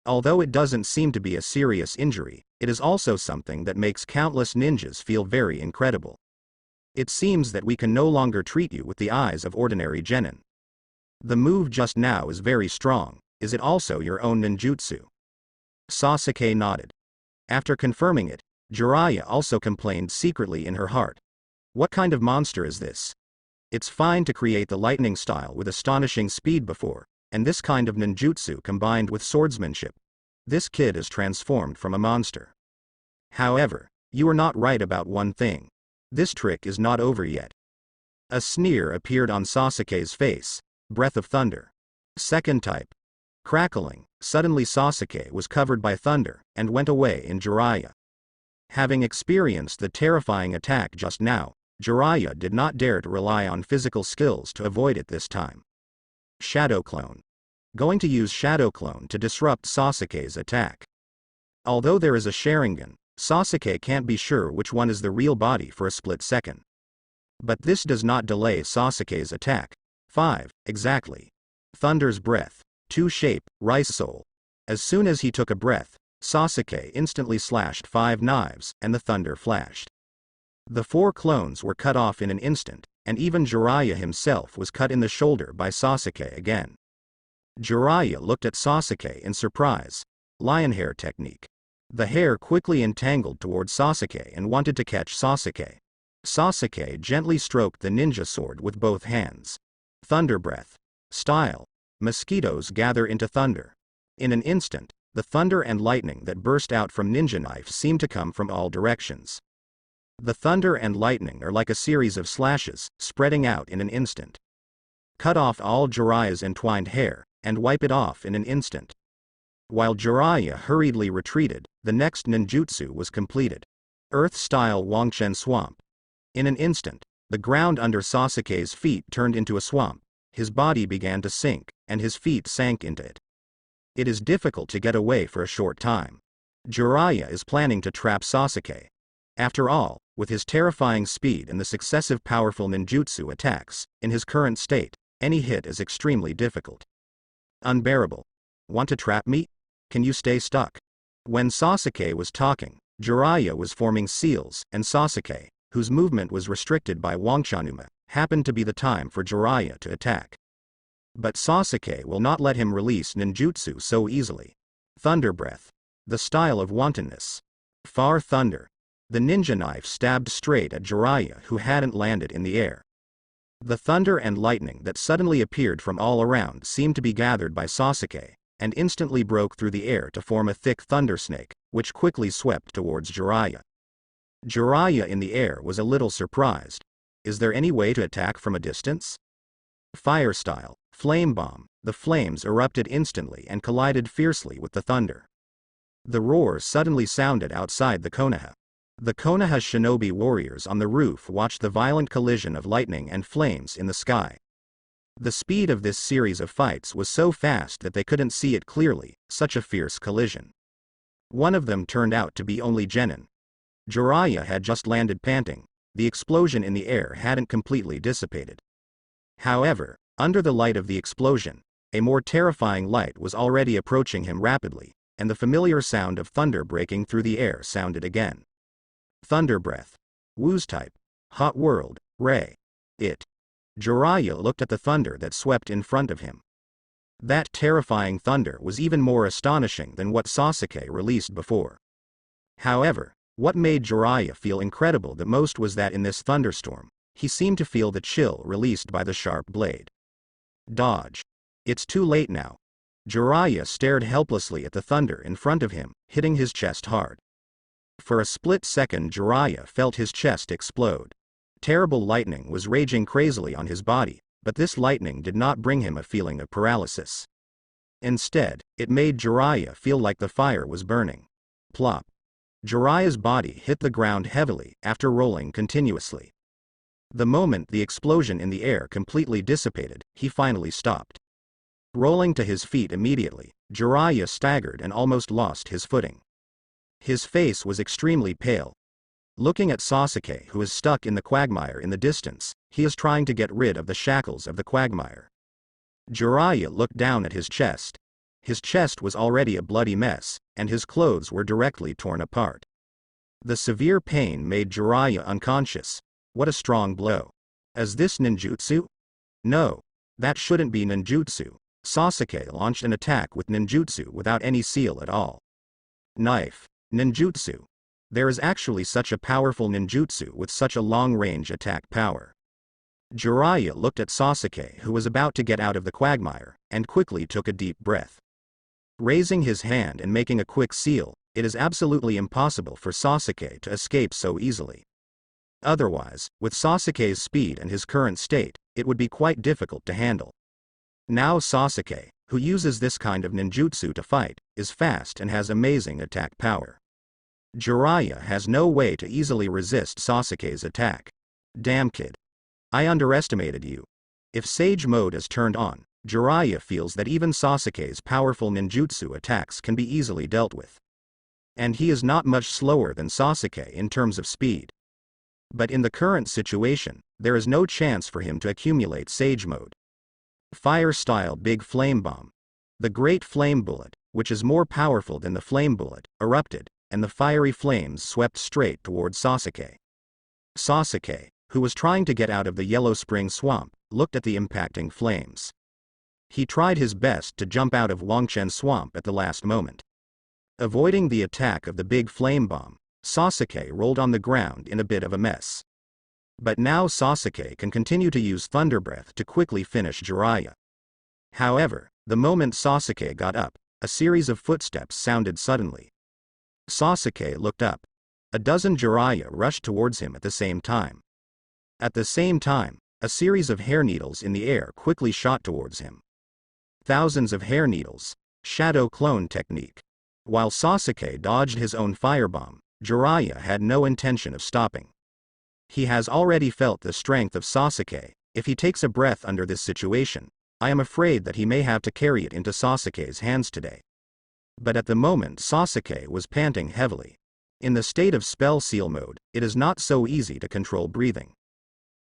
[SPEAKER 1] Although it doesn't seem to be a serious injury, it is also something that makes countless ninjas feel very incredible. It seems that we can no longer treat you with the eyes of ordinary genin. The move just now is very strong. Is it also your own ninjutsu? Sasuke nodded. After confirming it, Jiraiya also complained secretly in her heart. What kind of monster is this? It's fine to create the lightning style with astonishing speed before, and this kind of ninjutsu combined with swordsmanship. This kid is transformed from a monster. However, you are not right about one thing. This trick is not over yet. A sneer appeared on Sasuke's face. Breath of thunder. Second type. Crackling, suddenly Sasuke was covered by thunder, and went away in Jiraiya. Having experienced the terrifying attack just now, Jiraiya did not dare to rely on physical skills to avoid it this time. Shadow Clone. Going to use Shadow Clone to disrupt Sasuke's attack. Although there is a Sharingan, Sasuke can't be sure which one is the real body for a split second. But this does not delay Sasuke's attack. 5, exactly. Thunder's breath. 2 shape, rice soul. As soon as he took a breath, Sasuke instantly slashed 5 knives, and the thunder flashed. The 4 clones were cut off in an instant, and even Jiraiya himself was cut in the shoulder by Sasuke again. Jiraiya looked at Sasuke in surprise. Lion hair technique. The hair quickly entangled toward Sasuke and wanted to catch Sasuke. Sasuke gently stroked the ninja sword with both hands. Thunder breath. Style. Mosquitoes gather into thunder. In an instant, the thunder and lightning that burst out from ninja knife seemed to come from all directions. The thunder and lightning are like a series of slashes, spreading out in an instant. Cut off all Jiraiya's entwined hair, and wipe it off in an instant. While Jiraiya hurriedly retreated, the next ninjutsu was completed. Earth-style Wangchen Swamp. In an instant, the ground under Sasuke's feet turned into a swamp, his body began to sink, and his feet sank into it. It is difficult to get away for a short time. Jiraiya is planning to trap Sasuke. After all, with his terrifying speed and the successive powerful ninjutsu attacks, in his current state, any hit is extremely difficult. Unbearable. Want to trap me? Can you stay stuck? When Sasuke was talking, Jiraiya was forming seals, and Sasuke, whose movement was restricted by Wangchanuma, happened to be the time for Jiraiya to attack. But Sasuke will not let him release ninjutsu so easily. Thunder Breath. The style of wantonness. Far Thunder. The ninja knife stabbed straight at Jiraiya, who hadn't landed in the air. The thunder and lightning that suddenly appeared from all around seemed to be gathered by Sasuke, and instantly broke through the air to form a thick thunder snake, which quickly swept towards Jiraiya. Jiraiya in the air was a little surprised. Is there any way to attack from a distance? Fire style, flame bomb. The flames erupted instantly and collided fiercely with the thunder. The roar suddenly sounded outside the Konoha. The Konoha shinobi warriors on the roof watched the violent collision of lightning and flames in the sky. The speed of this series of fights was so fast that they couldn't see it clearly, such a fierce collision. One of them turned out to be only Genin. Jiraiya had just landed panting. The explosion in the air hadn't completely dissipated. However, under the light of the explosion, a more terrifying light was already approaching him rapidly, and the familiar sound of thunder breaking through the air sounded again. Thunder Breath. Wu's type. Hot World, Ray. It. Jiraiya looked at the thunder that swept in front of him. That terrifying thunder was even more astonishing than what Sasuke released before. However, what made Jiraiya feel incredible the most was that in this thunderstorm, he seemed to feel the chill released by the sharp blade. Dodge. It's too late now. Jiraiya stared helplessly at the thunder in front of him, hitting his chest hard. For a split second Jiraiya felt his chest explode. Terrible lightning was raging crazily on his body, but this lightning did not bring him a feeling of paralysis. Instead, it made Jiraiya feel like the fire was burning. Plop. Jiraiya's body hit the ground heavily after rolling continuously. The moment the explosion in the air completely dissipated, he finally stopped. Rolling to his feet immediately, Jiraiya staggered and almost lost his footing. His face was extremely pale. Looking at Sasuke, who is stuck in the quagmire in the distance, he is trying to get rid of the shackles of the quagmire. Jiraiya looked down at his chest. His chest was already a bloody mess, and his clothes were directly torn apart. The severe pain made Jiraiya unconscious. What a strong blow. Is this ninjutsu? No. That shouldn't be ninjutsu. Sasuke launched an attack with ninjutsu without any seal at all. Knife. Ninjutsu. There is actually such a powerful ninjutsu with such a long-range attack power. Jiraiya looked at Sasuke, who was about to get out of the quagmire, and quickly took a deep breath. Raising his hand and making a quick seal, it is absolutely impossible for Sasuke to escape so easily. Otherwise, with Sasuke's speed and his current state, it would be quite difficult to handle. Now Sasuke, who uses this kind of ninjutsu to fight, is fast and has amazing attack power. Jiraiya has no way to easily resist Sasuke's attack. Damn kid. I underestimated you. If Sage Mode is turned on, Jiraiya feels that even Sasuke's powerful ninjutsu attacks can be easily dealt with. And he is not much slower than Sasuke in terms of speed. But in the current situation, there is no chance for him to accumulate Sage Mode. Fire Style Big Flame Bomb. The Great Flame Bullet, which is more powerful than the Flame Bullet, erupted, and the fiery flames swept straight towards Sasuke. Sasuke, who was trying to get out of the Yellow Spring Swamp, looked at the impacting flames. He tried his best to jump out of Wangchen Swamp at the last moment. Avoiding the attack of the big flame bomb, Sasuke rolled on the ground in a bit of a mess. But now Sasuke can continue to use Thunder Breath to quickly finish Jiraiya. However, the moment Sasuke got up, a series of footsteps sounded suddenly. Sasuke looked up. A dozen Jiraiya rushed towards him at the same time. At the same time, a series of hair needles in the air quickly shot towards him. Thousands of hair needles. Shadow clone technique. While Sasuke dodged his own firebomb, Jiraiya had no intention of stopping. He has already felt the strength of Sasuke. If he takes a breath under this situation, I am afraid that he may have to carry it into Sasuke's hands today. But at the moment Sasuke was panting heavily. In the state of spell seal mode, it is not so easy to control breathing.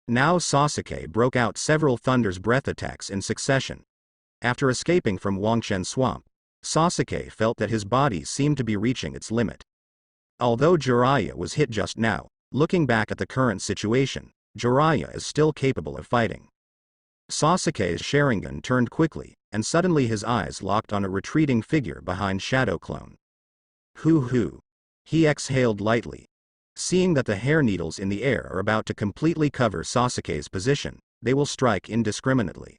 [SPEAKER 1] Now Sasuke broke out several Thunder's Breath attacks in succession. After escaping from Wangchen Swamp, Sasuke felt that his body seemed to be reaching its limit. Although Jiraiya was hit just now, looking back at the current situation, Jiraiya is still capable of fighting. Sasuke's Sharingan turned quickly, and suddenly his eyes locked on a retreating figure behind Shadow Clone. Hoo. He exhaled lightly. Seeing that the hair needles in the air are about to completely cover Sasuke's position, they will strike indiscriminately.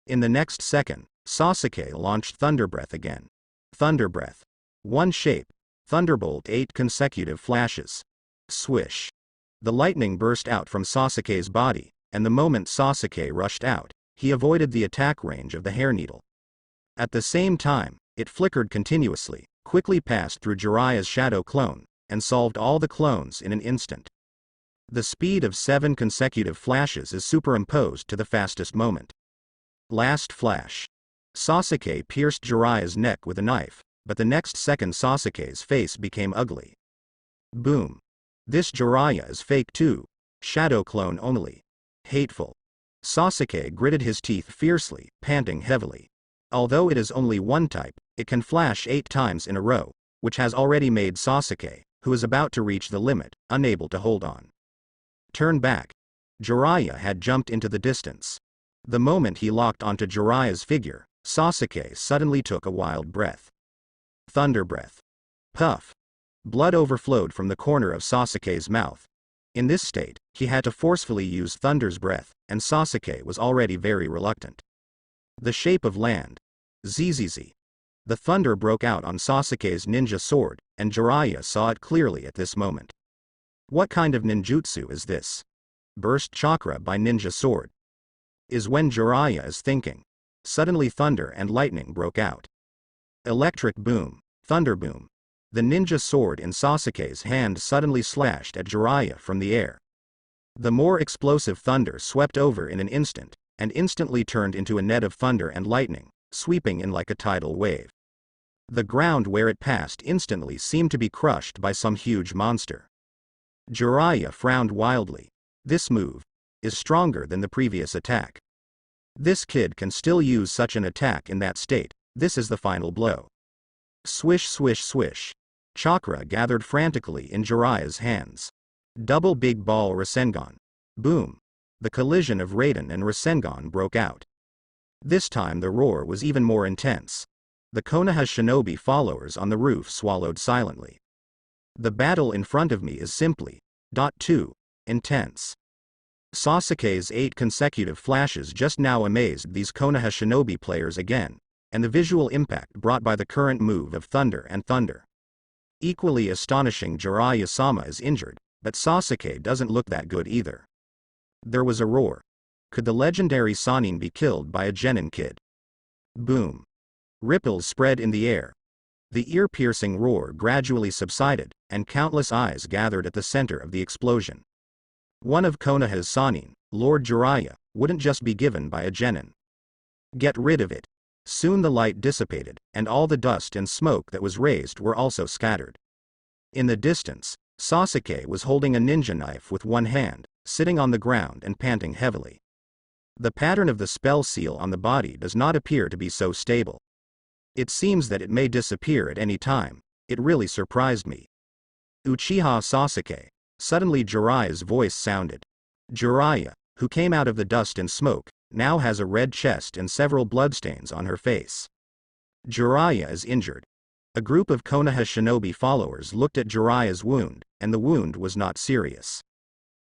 [SPEAKER 1] In the next second, Sasuke launched Thunder Breath again. Thunder Breath. One shape. Thunderbolt 8 consecutive flashes. Swish. The lightning burst out from Sasuke's body, and the moment Sasuke rushed out, he avoided the attack range of the hair needle. At the same time, it flickered continuously, quickly passed through Jiraiya's Shadow Clone, and solved all the clones in an instant. The speed of 7 consecutive flashes is superimposed to the fastest moment. Last flash. Sasuke pierced Jiraiya's neck with a knife, but the next second Sasuke's face became ugly. Boom. This Jiraiya is fake too. Shadow Clone only. Hateful. Sasuke gritted his teeth fiercely, panting heavily. Although it is only one type, it can flash 8 times in a row, which has already made Sasuke, who is about to reach the limit, unable to hold on. Turn back. Jiraiya had jumped into the distance. The moment he locked onto Jiraiya's figure, Sasuke suddenly took a wild breath. Thunder Breath. Puff. Blood overflowed from the corner of Sasuke's mouth. In this state, he had to forcefully use Thunder's Breath, and Sasuke was already very reluctant. The shape of land. Zzz. The thunder broke out on Sasuke's ninja sword, and Jiraiya saw it clearly at this moment. What kind of ninjutsu is this? Burst chakra by ninja sword. Is when Jiraiya is thinking. Suddenly thunder and lightning broke out. Electric boom, thunder boom. The ninja sword in Sasuke's hand suddenly slashed at Jiraiya from the air. The more explosive thunder swept over in an instant, and instantly turned into a net of thunder and lightning, sweeping in like a tidal wave. The ground where it passed instantly seemed to be crushed by some huge monster. Jiraiya frowned wildly. This move is stronger than the previous attack. This kid can still use such an attack in that state. This is the final blow. Swish swish swish. Chakra gathered frantically in Jiraiya's hands. Double big ball Rasengan. Boom. The collision of Raiden and Rasengan broke out. This time the roar was even more intense. The Konoha shinobi followers on the roof swallowed silently. The battle in front of me is simply too intense. Sasuke's 8 consecutive flashes just now amazed these Konoha shinobi players again, and the visual impact brought by the current move of thunder and thunder. Equally astonishing, Jiraiya-sama is injured, but Sasuke doesn't look that good either. There was a roar. Could the legendary Sannin be killed by a genin kid? Boom. Ripples spread in the air. The ear-piercing roar gradually subsided, and countless eyes gathered at the center of the explosion. One of Konoha's Sannin, Lord Jiraiya, wouldn't just be given by a genin. Get rid of it. Soon the light dissipated, and all the dust and smoke that was raised were also scattered. In the distance, Sasuke was holding a ninja knife with one hand, sitting on the ground and panting heavily. The pattern of the spell seal on the body does not appear to be so stable. It seems that it may disappear at any time. It really surprised me. Uchiha Sasuke. Suddenly Jiraiya's voice sounded. Jiraiya, who came out of the dust and smoke, now has a red chest and several bloodstains on her face. Jiraiya is injured. A group of Konoha shinobi followers looked at Jiraiya's wound, and the wound was not serious.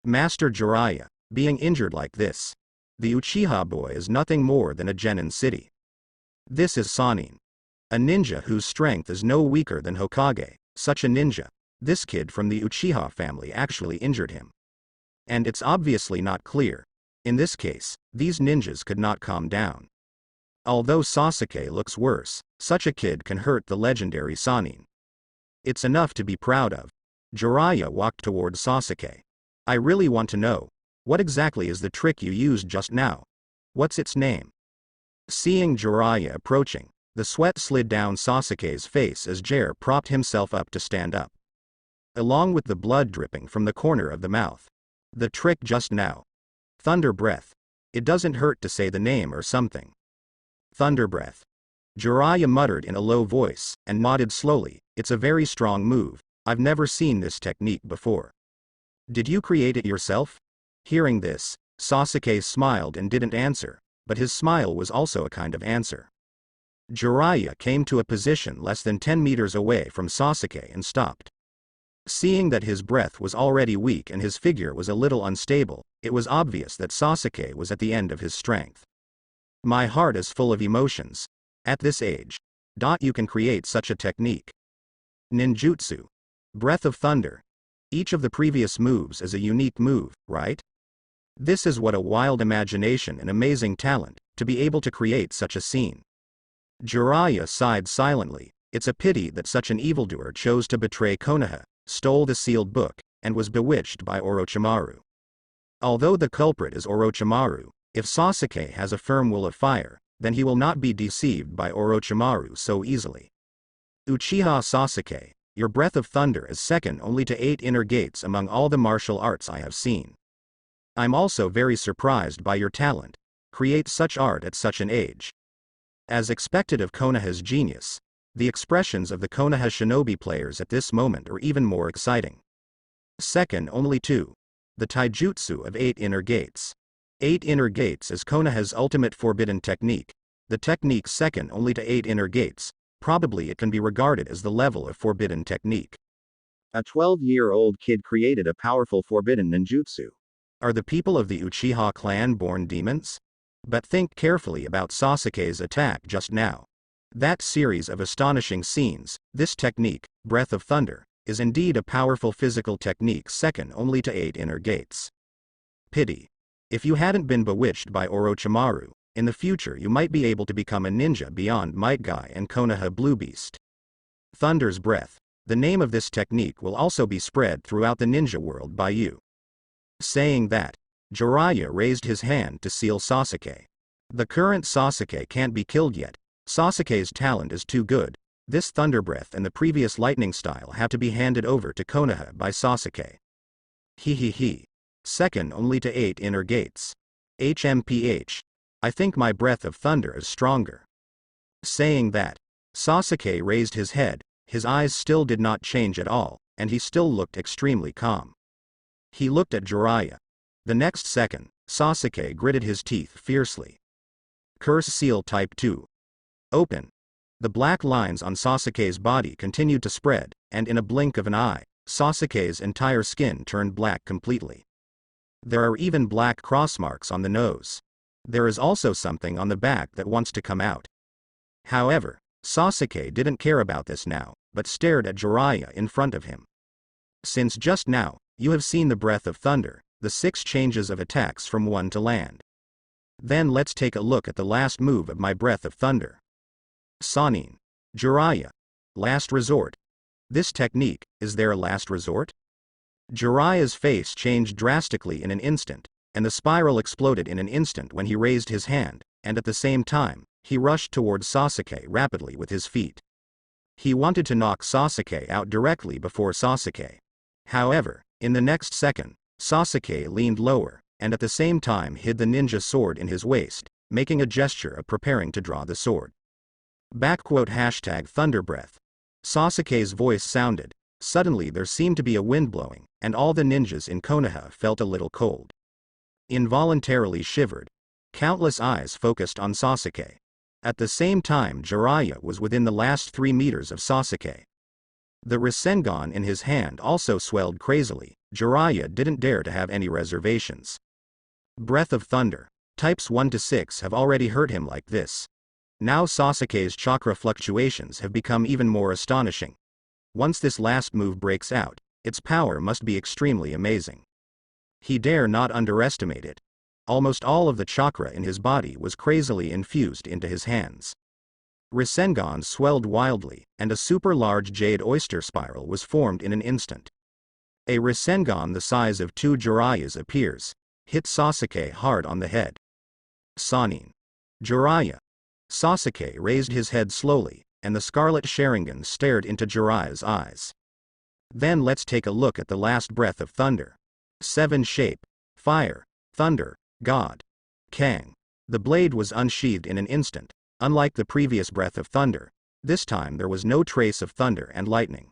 [SPEAKER 1] Master Jiraiya, being injured like this. The Uchiha boy is nothing more than a genin city. This is Sannin. A ninja whose strength is no weaker than Hokage. Such a ninja. This kid from the Uchiha family actually injured him. And it's obviously not clear. In this case, these ninjas could not calm down. Although Sasuke looks worse, such a kid can hurt the legendary Sannin. It's enough to be proud of. Jiraiya walked toward Sasuke. I really want to know. What exactly is the trick you used just now? What's its name? Seeing Jiraiya approaching, the sweat slid down Sasuke's face as Jiraiya propped himself up to stand up. Along with the blood dripping from the corner of the mouth. The trick just now. Thunder Breath. It doesn't hurt to say the name or something. Thunder Breath. Jiraiya muttered in a low voice, and nodded slowly. It's a very strong move. I've never seen this technique before. Did you create it yourself? Hearing this, Sasuke smiled and didn't answer, but his smile was also a kind of answer. Jiraiya came to a position less than 10 meters away from Sasuke and stopped. Seeing that his breath was already weak and his figure was a little unstable, it was obvious that Sasuke was at the end of his strength. My heart is full of emotions. At this age. You can create such a technique. Ninjutsu. Breath of Thunder. Each of the previous moves is a unique move, right? This is what a wild imagination and amazing talent, to be able to create such a scene. Jiraiya sighed silently. It's a pity that such an evildoer chose to betray Konoha, stole the sealed book, and was bewitched by Orochimaru. Although the culprit is Orochimaru, if Sasuke has a firm will of fire, then he will not be deceived by Orochimaru so easily. Uchiha Sasuke, your breath of thunder is second only to 8 inner gates among all the martial arts I have seen. I'm also very surprised by your talent. Create such art at such an age. As expected of Konoha's genius, the expressions of the Konoha shinobi players at this moment are even more exciting. Second only to the taijutsu of 8 inner gates. 8 inner gates is Konoha's ultimate forbidden technique, the technique second only to 8 inner gates. Probably it can be regarded as the level of forbidden technique. A 12-year-old kid created a powerful forbidden ninjutsu. Are the people of the Uchiha clan born demons? But think carefully about Sasuke's attack just now. That series of astonishing scenes, this technique, Breath of Thunder, is indeed a powerful physical technique second only to 8 inner gates. Pity. If you hadn't been bewitched by Orochimaru, in the future you might be able to become a ninja beyond Might Guy and Konoha Blue Beast. Thunder's Breath. The name of this technique will also be spread throughout the ninja world by you. Saying that, Jiraiya raised his hand to seal Sasuke. The current Sasuke can't be killed yet. Sasuke's talent is too good. This Thunder Breath and the previous lightning style have to be handed over to Konoha by Sasuke. He. Second only to 8 inner gates. HMPH. I think my breath of thunder is stronger. Saying that, Sasuke raised his head, his eyes still did not change at all, and he still looked extremely calm. He looked at Jiraiya. The next second, Sasuke gritted his teeth fiercely. Curse Seal Type 2. Open. The black lines on Sasuke's body continued to spread, and in a blink of an eye, Sasuke's entire skin turned black completely. There are even black cross marks on the nose. There is also something on the back that wants to come out. However, Sasuke didn't care about this now, but stared at Jiraiya in front of him. Since just now, you have seen the Breath of Thunder, the 6 changes of attacks from 1 to land. Then let's take a look at the last move of my Breath of Thunder. Sanin. Jiraiya. Last resort. This technique, is there a last resort? Jiraiya's face changed drastically in an instant, and the spiral exploded in an instant when he raised his hand, and at the same time, he rushed towards Sasuke rapidly with his feet. He wanted to knock Sasuke out directly before Sasuke. However, in the next second, Sasuke leaned lower, and at the same time hid the ninja sword in his waist, making a gesture of preparing to draw the sword. #Thunderbreath. Sasuke's voice sounded. Suddenly there seemed to be a wind blowing, and all the ninjas in Konoha felt a little cold. Involuntarily shivered. Countless eyes focused on Sasuke. At the same time Jiraiya was within the last 3 meters of Sasuke. The Rasengan in his hand also swelled crazily. Jiraiya didn't dare to have any reservations. Breath of Thunder. Types 1 to 6 have already hurt him like this. Now Sasuke's chakra fluctuations have become even more astonishing. Once this last move breaks out, its power must be extremely amazing. He dare not underestimate it. Almost all of the chakra in his body was crazily infused into his hands. Rasengan swelled wildly, and a super large jade oyster spiral was formed in an instant. A Rasengan the size of 2 Jiraiyas appears, hit Sasuke hard on the head. Sanin. Jiraiya. Sasuke raised his head slowly, and the scarlet Sharingan stared into Jiraiya's eyes. Then let's take a look at the last Breath of Thunder. 7 Shape. Fire. Thunder. God. Kang. The blade was unsheathed in an instant. Unlike the previous Breath of Thunder, this time there was no trace of thunder and lightning.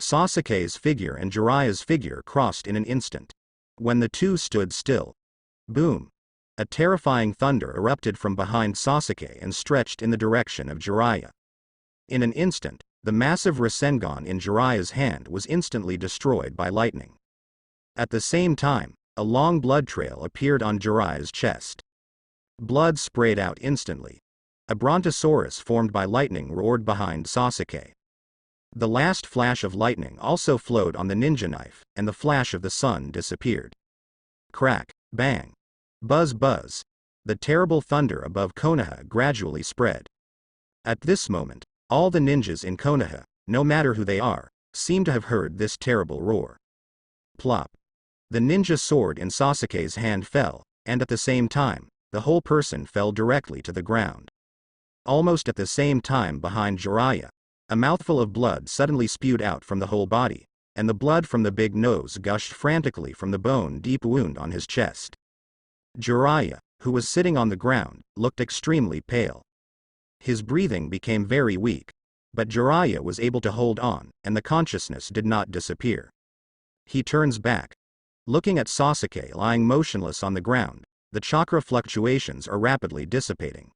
[SPEAKER 1] Sasuke's figure and Jiraiya's figure crossed in an instant. When the two stood still, Boom! A terrifying thunder erupted from behind Sasuke and stretched in the direction of Jiraiya. In an instant, the massive Rasengan in Jiraiya's hand was instantly destroyed by lightning. At the same time, a long blood trail appeared on Jiraiya's chest. Blood sprayed out instantly. A brontosaurus formed by lightning roared behind Sasuke. The last flash of lightning also flowed on the ninja knife, and the flash of the sun disappeared. Crack, bang, buzz buzz. The terrible thunder above Konoha gradually spread. At this moment, all the ninjas in Konoha, no matter who they are, seem to have heard this terrible roar. Plop. The ninja sword in Sasuke's hand fell, and at the same time, the whole person fell directly to the ground. Almost at the same time behind Jiraiya, a mouthful of blood suddenly spewed out from the whole body, and the blood from the big nose gushed frantically from the bone-deep wound on his chest. Jiraiya, who was sitting on the ground, looked extremely pale. His breathing became very weak, but Jiraiya was able to hold on, and the consciousness did not disappear. He turns back. Looking at Sasuke lying motionless on the ground, the chakra fluctuations are rapidly dissipating.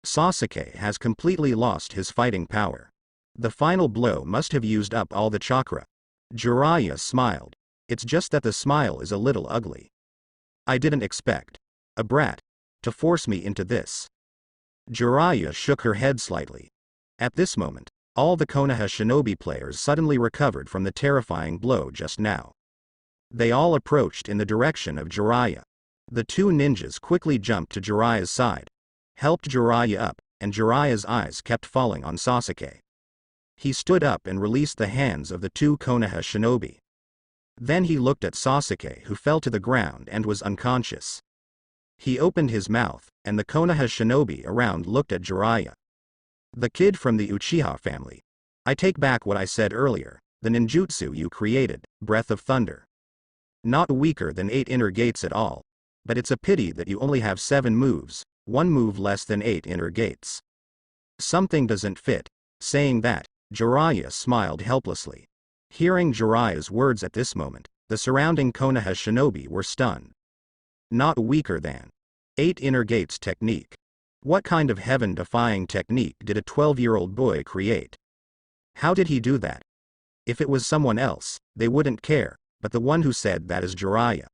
[SPEAKER 1] Sasuke has completely lost his fighting power. The final blow must have used up all the chakra. Jiraiya smiled. It's just that the smile is a little ugly. I didn't expect a brat to force me into this. Jiraiya shook her head slightly. At this moment, all the Konoha shinobi players suddenly recovered from the terrifying blow just now. They all approached in the direction of Jiraiya. The two ninjas quickly jumped to Jiraiya's side, helped Jiraiya up, and Jiraiya's eyes kept falling on Sasuke. He stood up and released the hands of the two Konoha shinobi. Then he looked at Sasuke, who fell to the ground and was unconscious. He opened his mouth, and the Konoha shinobi around looked at Jiraiya. The kid from the Uchiha family. I take back what I said earlier, the ninjutsu you created, Breath of Thunder. Not weaker than 8 inner gates at all, but it's a pity that you only have 7 moves, 1 move less than 8 inner gates. Something doesn't fit. Saying that, Jiraiya smiled helplessly. Hearing Jiraiya's words at this moment, the surrounding Konoha shinobi were stunned. Not weaker than 8 inner gates technique. What kind of heaven-defying technique did a 12-year-old boy create? How did he do that? If it was someone else, they wouldn't care, but the one who said that is Jiraiya.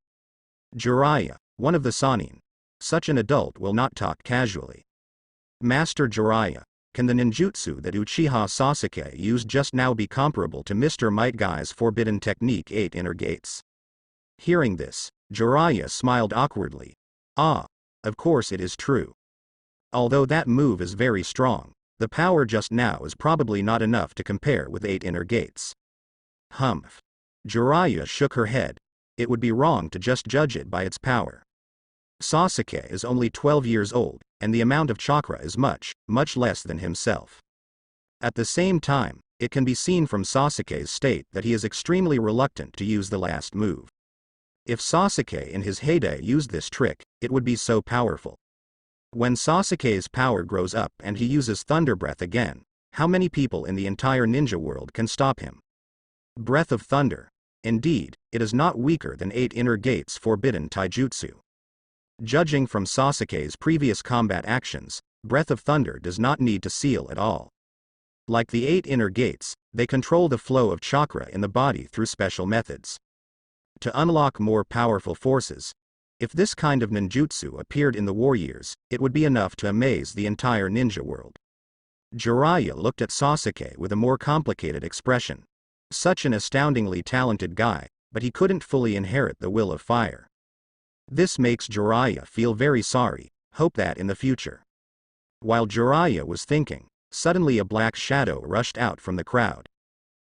[SPEAKER 1] Jiraiya, one of the Sannin. Such an adult will not talk casually. Master Jiraiya, can the ninjutsu that Uchiha Sasuke used just now be comparable to Mr. Might Guy's forbidden technique 8 inner gates? Hearing this, Jiraiya smiled awkwardly. Ah, of course it is true. Although that move is very strong, the power just now is probably not enough to compare with 8 inner gates. Humph. Jiraiya shook her head. It would be wrong to just judge it by its power. Sasuke is only 12 years old, and the amount of chakra is much, much less than himself. At the same time, it can be seen from Sasuke's state that he is extremely reluctant to use the last move. If Sasuke in his heyday used this trick, it would be so powerful. When Sasuke's power grows up and he uses Thunder Breath again, how many people in the entire ninja world can stop him? Breath of Thunder. Indeed, it is not weaker than 8 inner gates forbidden taijutsu. Judging from Sasuke's previous combat actions, Breath of Thunder does not need to seal at all. Like the 8 inner gates, they control the flow of chakra in the body through special methods. To unlock more powerful forces, if this kind of ninjutsu appeared in the war years, it would be enough to amaze the entire ninja world. Jiraiya looked at Sasuke with a more complicated expression. Such an astoundingly talented guy, but he couldn't fully inherit the will of fire. This makes Jiraiya feel very sorry, hope that in the future. While Jiraiya was thinking, suddenly a black shadow rushed out from the crowd.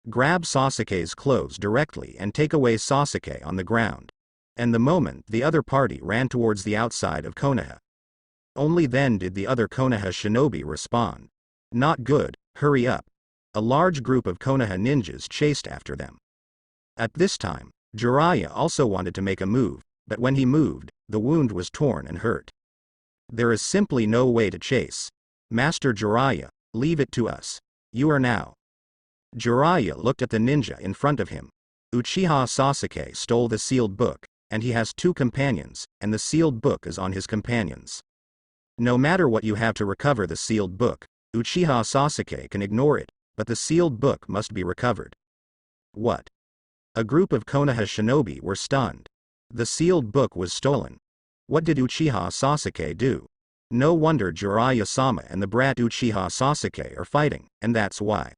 [SPEAKER 1] Grab Sasuke's clothes directly and take away Sasuke on the ground. And the moment the other party ran towards the outside of Konoha. Only then did the other Konoha shinobi respond. Not good, hurry up. A large group of Konoha ninjas chased after them. At this time, Jiraiya also wanted to make a move, but when he moved, the wound was torn and hurt. There is simply no way to chase. Master Jiraiya, leave it to us. You are now. Jiraiya looked at the ninja in front of him. Uchiha Sasuke stole the sealed book, and he has 2 companions, and the sealed book is on his companions. No matter what you have to recover the sealed book, Uchiha Sasuke can ignore it, but the sealed book must be recovered. What? A group of Konoha shinobi were stunned. The sealed book was stolen. What did Uchiha Sasuke do? No wonder Jiraiya-sama and the brat Uchiha Sasuke are fighting, and that's why.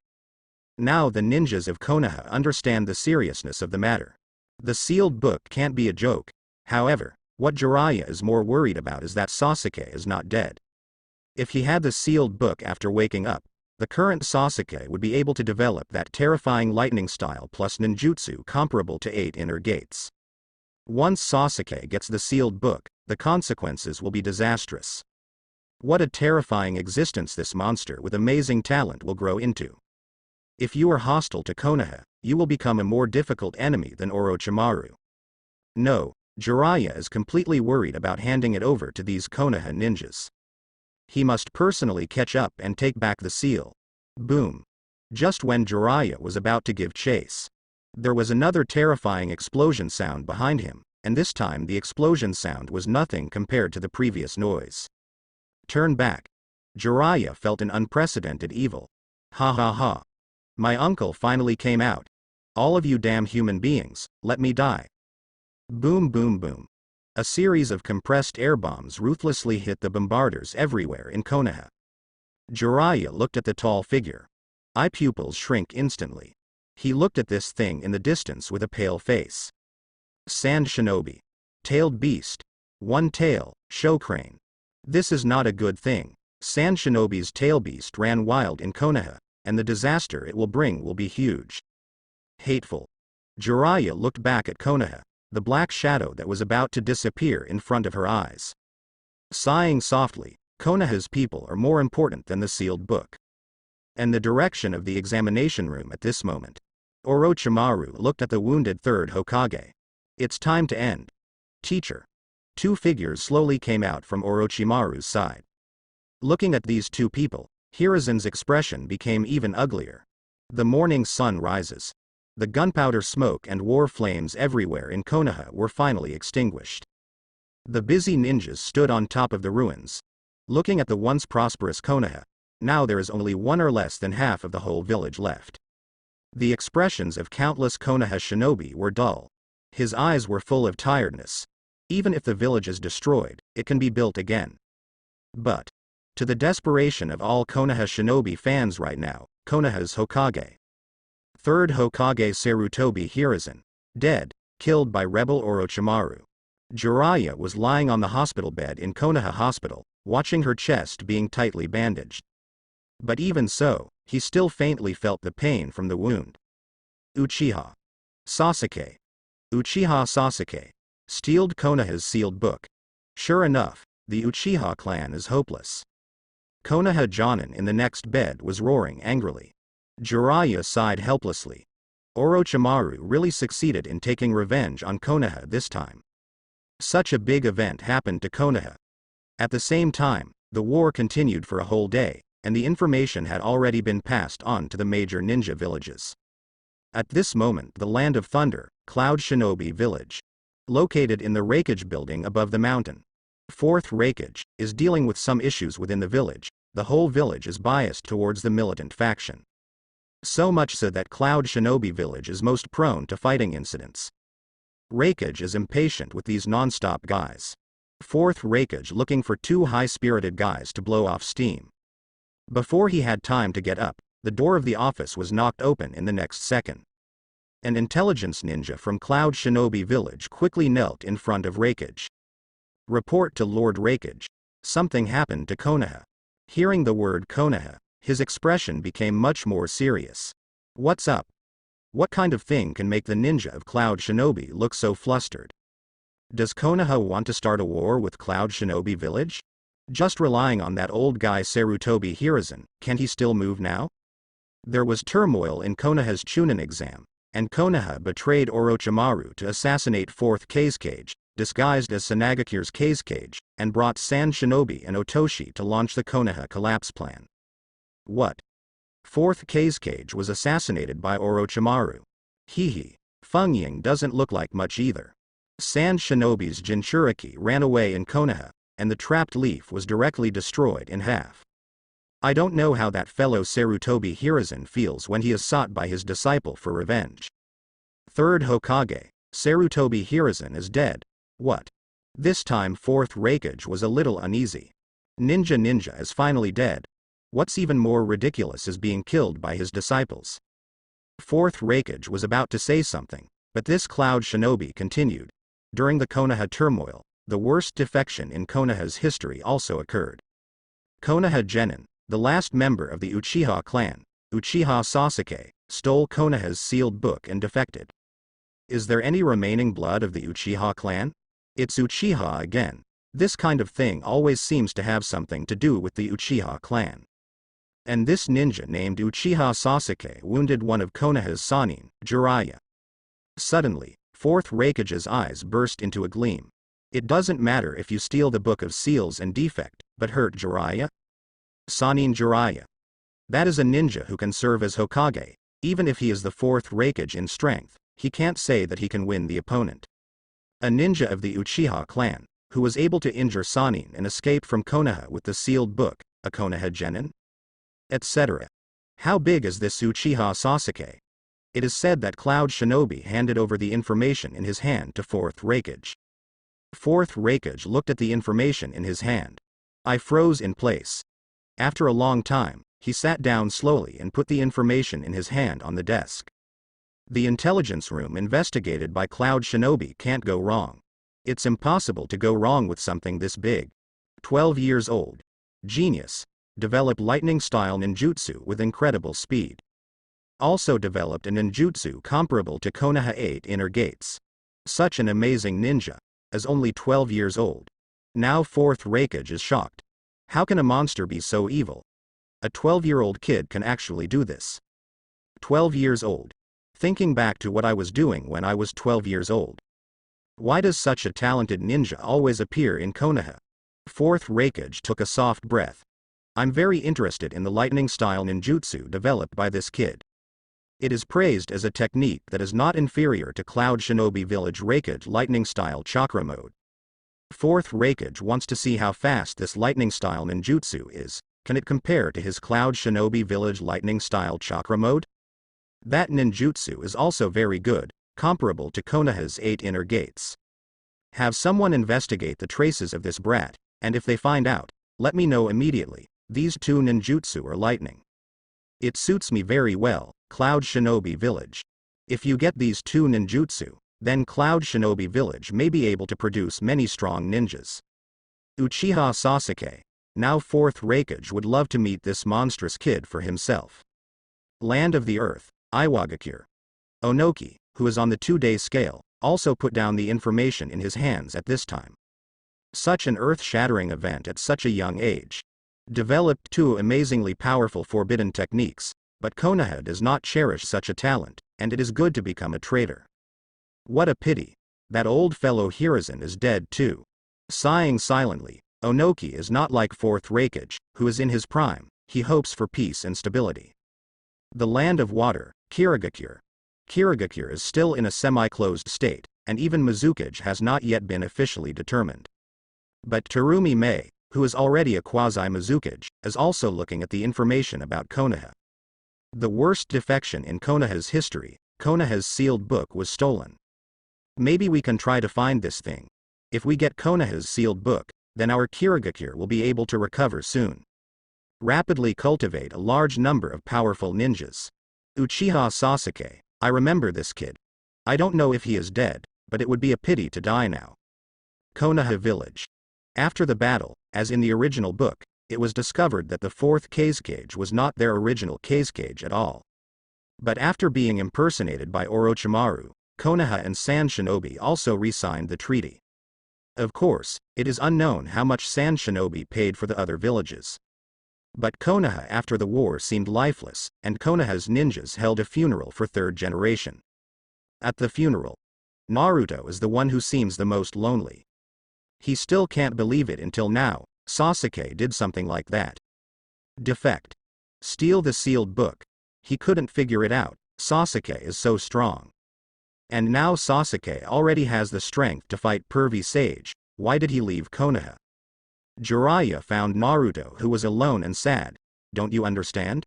[SPEAKER 1] Now the ninjas of Konoha understand the seriousness of the matter. The sealed book can't be a joke. However, what Jiraiya is more worried about is that Sasuke is not dead. If he had the sealed book after waking up, the current Sasuke would be able to develop that terrifying lightning style plus ninjutsu comparable to 8 inner gates. Once Sasuke gets the sealed book, the consequences will be disastrous. What a terrifying existence this monster with amazing talent will grow into. If you are hostile to Konoha, you will become a more difficult enemy than Orochimaru. No, Jiraiya is completely worried about handing it over to these Konoha ninjas. He must personally catch up and take back the seal. Boom. Just when Jiraiya was about to give chase, there was another terrifying explosion sound behind him, and this time the explosion sound was nothing compared to the previous noise. Turn back. Jiraiya felt an unprecedented evil. Ha ha ha. My uncle finally came out. All of you damn human beings, let me die. Boom boom boom. A series of compressed air bombs ruthlessly hit the bombarders everywhere in Konoha. Jiraiya looked at the tall figure. Eye pupils shrink instantly. He looked at this thing in the distance with a pale face. Sand shinobi. Tailed beast. One tail, show crane. This is not a good thing. Sand shinobi's tail beast ran wild in Konoha, and the disaster it will bring will be huge. Hateful. Jiraiya looked back at Konoha, the black shadow that was about to disappear in front of her eyes. Sighing softly, Konoha's people are more important than the sealed book. And the direction of the examination room at this moment. Orochimaru looked at the wounded third Hokage. It's time to end. Teacher. 2 figures slowly came out from Orochimaru's side. Looking at these 2 people, Hiruzen's expression became even uglier. The morning sun rises. The gunpowder smoke and war flames everywhere in Konoha were finally extinguished. The busy ninjas stood on top of the ruins. Looking at the once prosperous Konoha, now there is only 1 or less than half of the whole village left. The expressions of countless Konoha shinobi were dull. His eyes were full of tiredness. Even if the village is destroyed, it can be built again. But, to the desperation of all Konoha shinobi fans right now, Konoha's Hokage. Third Hokage Sarutobi Hiruzen, dead, killed by rebel Orochimaru. Jiraiya was lying on the hospital bed in Konoha Hospital, watching her chest being tightly bandaged. But even so, he still faintly felt the pain from the wound. Uchiha Sasuke. Uchiha Sasuke. Stealed Konoha's sealed book. Sure enough, the Uchiha clan is hopeless. Konoha Jonin in the next bed was roaring angrily. Jiraiya sighed helplessly. Orochimaru really succeeded in taking revenge on Konoha this time. Such a big event happened to Konoha. At the same time, the war continued for a whole day, and the information had already been passed on to the major ninja villages. At this moment, the Land of Thunder, Cloud Shinobi Village, located in the Raikage building above the mountain. 4th Raikage is dealing with some issues within the village. The whole village is biased towards the militant faction. So much so that Cloud Shinobi Village is most prone to fighting incidents. Raikage is impatient with these non-stop guys. 4th Raikage looking for 2 high-spirited guys to blow off steam. Before he had time to get up, the door of the office was knocked open in the next second. An intelligence ninja from Cloud Shinobi Village quickly knelt in front of Raikage. Report to Lord Raikage. Something happened to Konoha. Hearing the word Konoha, his expression became much more serious. What's up? What kind of thing can make the ninja of Cloud Shinobi look so flustered? Does Konoha want to start a war with Cloud Shinobi Village? Just relying on that old guy Sarutobi Hiruzen, can he still move now? There was turmoil in Konoha's Chunin exam, and Konoha betrayed Orochimaru to assassinate 4th Kazekage, disguised as Sanagakure's Kazekage, and brought Sand Shinobi and Otoshi to launch the Konoha collapse plan. What? 4th Kazekage was assassinated by Orochimaru. Hehe. Feng Ying doesn't look like much either. Sand Shinobi's Jinchuriki ran away in Konoha, and the trapped leaf was directly destroyed in half. I don't know how that fellow Sarutobi Hiruzen feels when he is sought by his disciple for revenge. Third Hokage, Sarutobi Hiruzen is dead. What? This time fourth Raikage was a little uneasy. Ninja is finally dead. What's even more ridiculous is being killed by his disciples. Fourth Raikage was about to say something, but this Cloud Shinobi continued. During the Konoha turmoil, the worst defection in Konoha's history also occurred. Konoha Genin, the last member of the Uchiha clan, Uchiha Sasuke, stole Konoha's sealed book and defected. Is there any remaining blood of the Uchiha clan? It's Uchiha again. This kind of thing always seems to have something to do with the Uchiha clan. And this ninja named Uchiha Sasuke wounded one of Konoha's Sannin, Jiraiya. Suddenly, fourth Raikage's eyes burst into a gleam. It doesn't matter if you steal the Book of Seals and defect, but hurt Jiraiya? Sannin Jiraiya. That is a ninja who can serve as Hokage. Even if he is the fourth Raikage in strength, he can't say that he can win the opponent. A ninja of the Uchiha clan, who was able to injure Sannin and escape from Konoha with the sealed book, a Konoha Genin? Etc. How big is this Uchiha Sasuke? It is said that Cloud Shinobi handed over the information in his hand to fourth Raikage. Fourth Raikage looked at the information in his hand. I froze in place. After a long time, he sat down slowly and put the information in his hand on the desk. The intelligence room investigated by Cloud Shinobi can't go wrong. It's impossible to go wrong with something this big. 12 years old. Genius. Developed lightning-style ninjutsu with incredible speed. Also developed a ninjutsu comparable to Konoha 8 Inner Gates. Such an amazing ninja. As only 12 years old. Now fourth Raikage is shocked. How can a monster be so evil? A 12-year-old kid can actually do this. 12 years old. Thinking back to what I was doing when I was 12 years old. Why does such a talented ninja always appear in Konoha? Fourth Raikage took a soft breath. I'm very interested in the lightning-style ninjutsu developed by this kid. It is praised as a technique that is not inferior to Cloud Shinobi Village Raikage lightning-style chakra mode. Fourth Raikage wants to see how fast this lightning-style ninjutsu is. Can it compare to his Cloud Shinobi Village lightning-style chakra mode? That ninjutsu is also very good, comparable to Konoha's 8 Inner Gates. Have someone investigate the traces of this brat, and if they find out, let me know immediately. These two ninjutsu are lightning. It suits me very well, Cloud Shinobi Village. If you get these two ninjutsu, then Cloud Shinobi Village may be able to produce many strong ninjas. Uchiha Sasuke. Now fourth Raikage would love to meet this monstrous kid for himself. Land of the Earth, Iwagakure. Onoki, who is on the 2-day scale, also put down the information in his hands at this time. Such an earth-shattering event at such a young age. Developed two amazingly powerful forbidden techniques, but Konoha does not cherish such a talent, and it is good to become a traitor. What a pity. That old fellow Hiruzen is dead too. Sighing silently, Onoki is not like fourth Raikage, who is in his prime. He hopes for peace and stability. The land of water, Kirigakure. Kirigakure is still in a semi-closed state, and even Mizukage has not yet been officially determined. But Terumi Mei, who is already a quasi-Mizukage, is also looking at the information about Konoha. The worst defection in Konoha's history, Konoha's sealed book was stolen. Maybe we can try to find this thing. If we get Konoha's sealed book, then our Kirigakure will be able to recover soon. Rapidly cultivate a large number of powerful ninjas. Uchiha Sasuke. I remember this kid. I don't know if he is dead, but it would be a pity to die now. Konoha Village. After the battle, as in the original book, it was discovered that the fourth Kazekage was not their original Kazekage at all. But after being impersonated by Orochimaru, Konoha and Sand Shinobi also re-signed the treaty. Of course, it is unknown how much Sand Shinobi paid for the other villages. But Konoha after the war seemed lifeless, and Konoha's ninjas held a funeral for third generation. At the funeral, Naruto is the one who seems the most lonely. He still can't believe it until now. Sasuke did something like that. Defect. Steal the sealed book. He couldn't figure it out. Sasuke is so strong. And now Sasuke already has the strength to fight pervy sage. Why did he leave Konoha? Jiraiya found Naruto, who was alone and sad. Don't you understand?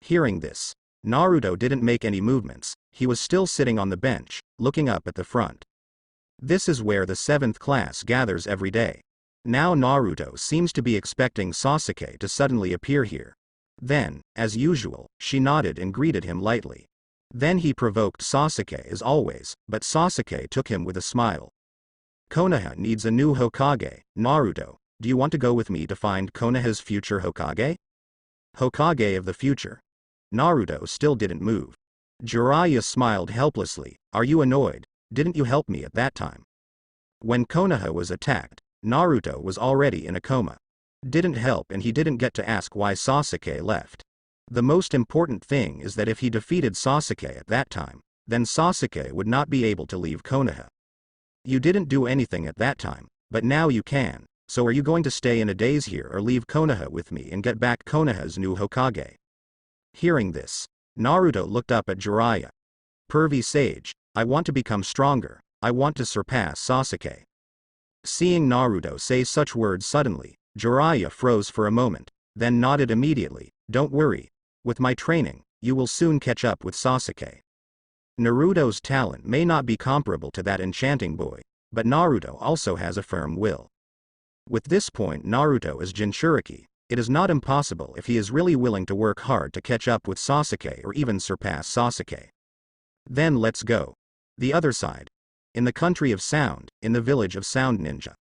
[SPEAKER 1] Hearing this, Naruto didn't make any movements. He was still sitting on the bench, looking up at the front. This is where the 7th class gathers every day. Now Naruto seems to be expecting Sasuke to suddenly appear here. Then, as usual, she nodded and greeted him lightly. Then he provoked Sasuke as always, but Sasuke took him with a smile. Konoha needs a new Hokage. Naruto, do you want to go with me to find Konoha's future Hokage? Hokage of the future. Naruto still didn't move. Jiraiya smiled helplessly. Are you annoyed? Didn't you help me at that time? When Konoha was attacked, Naruto was already in a coma. Didn't help, and he didn't get to ask why Sasuke left. The most important thing is that if he defeated Sasuke at that time, then Sasuke would not be able to leave Konoha. You didn't do anything at that time, but now you can, so are you going to stay in a daze here or leave Konoha with me and get back Konoha's new Hokage? Hearing this, Naruto looked up at Jiraiya. Pervy sage, I want to become stronger, I want to surpass Sasuke. Seeing Naruto say such words suddenly, Jiraiya froze for a moment, then nodded immediately. Don't worry. With my training, you will soon catch up with Sasuke. Naruto's talent may not be comparable to that enchanting boy, but Naruto also has a firm will. With this point Naruto is Jinchuriki. It is not impossible if he is really willing to work hard to catch up with Sasuke or even surpass Sasuke. Then let's go. The other side. In the country of sound, in the village of Sound Ninja.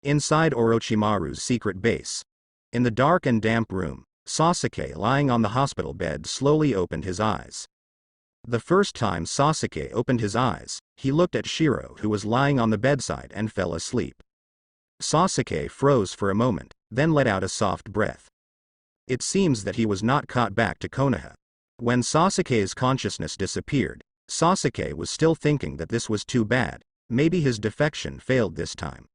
[SPEAKER 1] Inside Orochimaru's secret base. In the dark and damp room, Sasuke lying on the hospital bed slowly opened his eyes. The first time Sasuke opened his eyes, he looked at Shiro, who was lying on the bedside, and fell asleep. Sasuke froze for a moment, then let out a soft breath. It seems that he was not caught back to Konoha. When Sasuke's consciousness disappeared, Sasuke was still thinking that this was too bad, maybe his defection failed this time.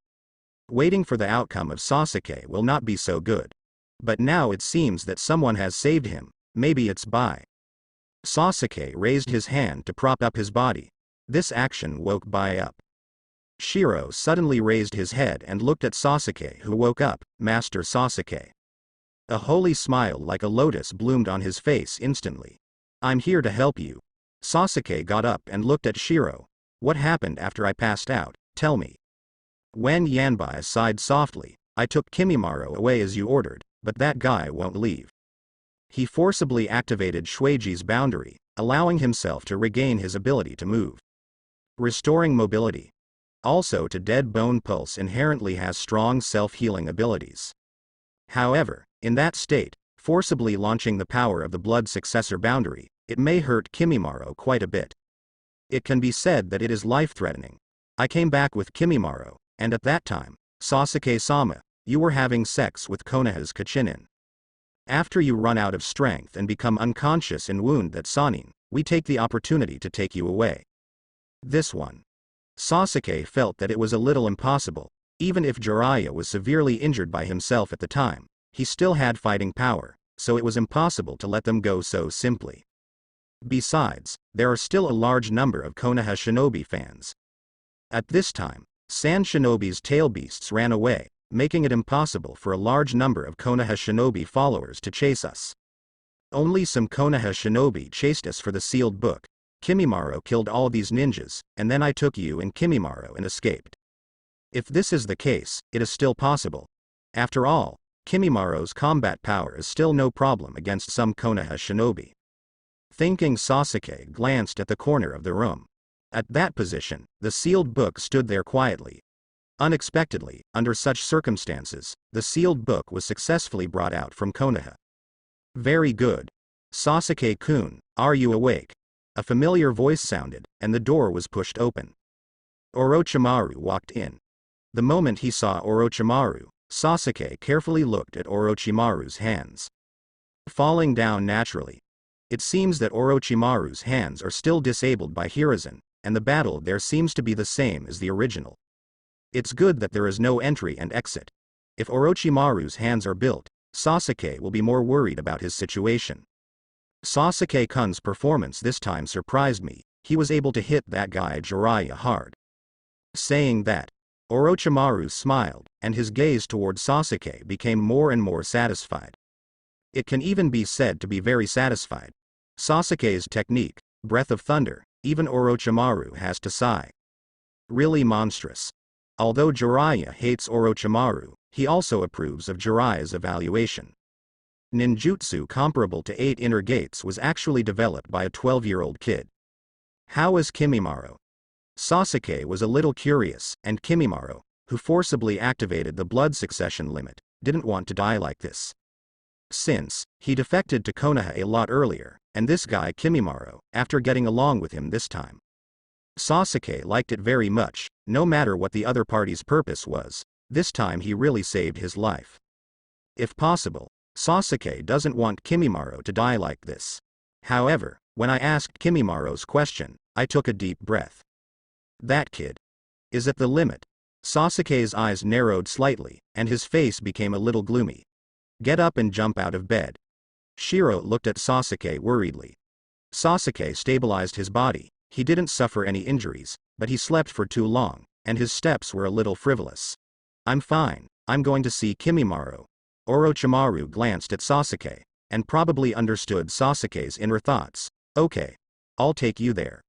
[SPEAKER 1] Waiting for the outcome of Sasuke will not be so good. But now it seems that someone has saved him, maybe it's Bai. Sasuke raised his hand to prop up his body. This action woke Bai up. Shiro suddenly raised his head and looked at Sasuke, who woke up. Master Sasuke. A holy smile like a lotus bloomed on his face instantly. I'm here to help you. Sasuke got up and looked at Shiro. What happened after I passed out? Tell me. When Yanbai sighed softly, I took Kimimaro away as you ordered, but that guy won't leave. He forcibly activated Shuiji's boundary, allowing himself to regain his ability to move. Restoring mobility. Also to Dead Bone Pulse inherently has strong self-healing abilities. However, in that state, forcibly launching the power of the blood successor boundary, it may hurt Kimimaro quite a bit. It can be said that it is life-threatening. I came back with Kimimaro, and at that time, Sasuke-sama, you were having sex with Konoha's Kachinin. After you run out of strength and become unconscious and wound that Sanin, we take the opportunity to take you away. This one. Sasuke felt that it was a little impossible. Even if Jiraiya was severely injured by himself at the time, he still had fighting power, so it was impossible to let them go so simply. Besides, there are still a large number of Konoha shinobi fans. At this time, Sand Shinobi's tail beasts ran away, making it impossible for a large number of Konoha shinobi followers to chase us. Only some Konoha shinobi chased us for the sealed book. Kimimaro killed all these ninjas, and then I took you and Kimimaro and escaped. If this is the case, it is still possible. After all, Kimimaro's combat power is still no problem against some Konoha shinobi. Thinking, Sasuke glanced at the corner of the room. At that position, the sealed book stood there quietly. Unexpectedly, under such circumstances, the sealed book was successfully brought out from Konoha. Very good. Sasuke-kun, are you awake? A familiar voice sounded, and the door was pushed open. Orochimaru walked in. The moment he saw Orochimaru, Sasuke carefully looked at Orochimaru's hands. Falling down naturally. It seems that Orochimaru's hands are still disabled by Hiruzen, and the battle there seems to be the same as the original. It's good that there is no entry and exit. If Orochimaru's hands are built, Sasuke will be more worried about his situation. Sasuke-kun's performance this time surprised me. he was able to hit that guy Jiraiya hard. Saying that, Orochimaru smiled, and his gaze toward Sasuke became more and more satisfied. It can even be said to be very satisfied. Sasuke's technique, Breath of Thunder, even Orochimaru has to sigh. Really monstrous. Although Jiraiya hates Orochimaru, he also approves of Jiraiya's evaluation. Ninjutsu comparable to 8 inner gates was actually developed by a 12-year-old kid. How is Kimimaro? Sasuke was a little curious, and Kimimaro, who forcibly activated the blood succession limit, didn't want to die like this. Since, he defected to Konoha a lot earlier, and this guy Kimimaro, after getting along with him this time. Sasuke liked it very much, no matter what the other party's purpose was, this time he really saved his life. If possible, Sasuke doesn't want Kimimaro to die like this. However, when I asked Kimimaro's question, I took a deep breath. That kid is at the limit. Sasuke's eyes narrowed slightly, and his face became a little gloomy. Get up and jump out of bed. Shiro looked at Sasuke worriedly. Sasuke stabilized his body, he didn't suffer any injuries, but he slept for too long, and his steps were a little frivolous. I'm fine, I'm going to see Kimimaro. Orochimaru glanced at Sasuke, and probably understood Sasuke's inner thoughts. Okay. I'll take you there.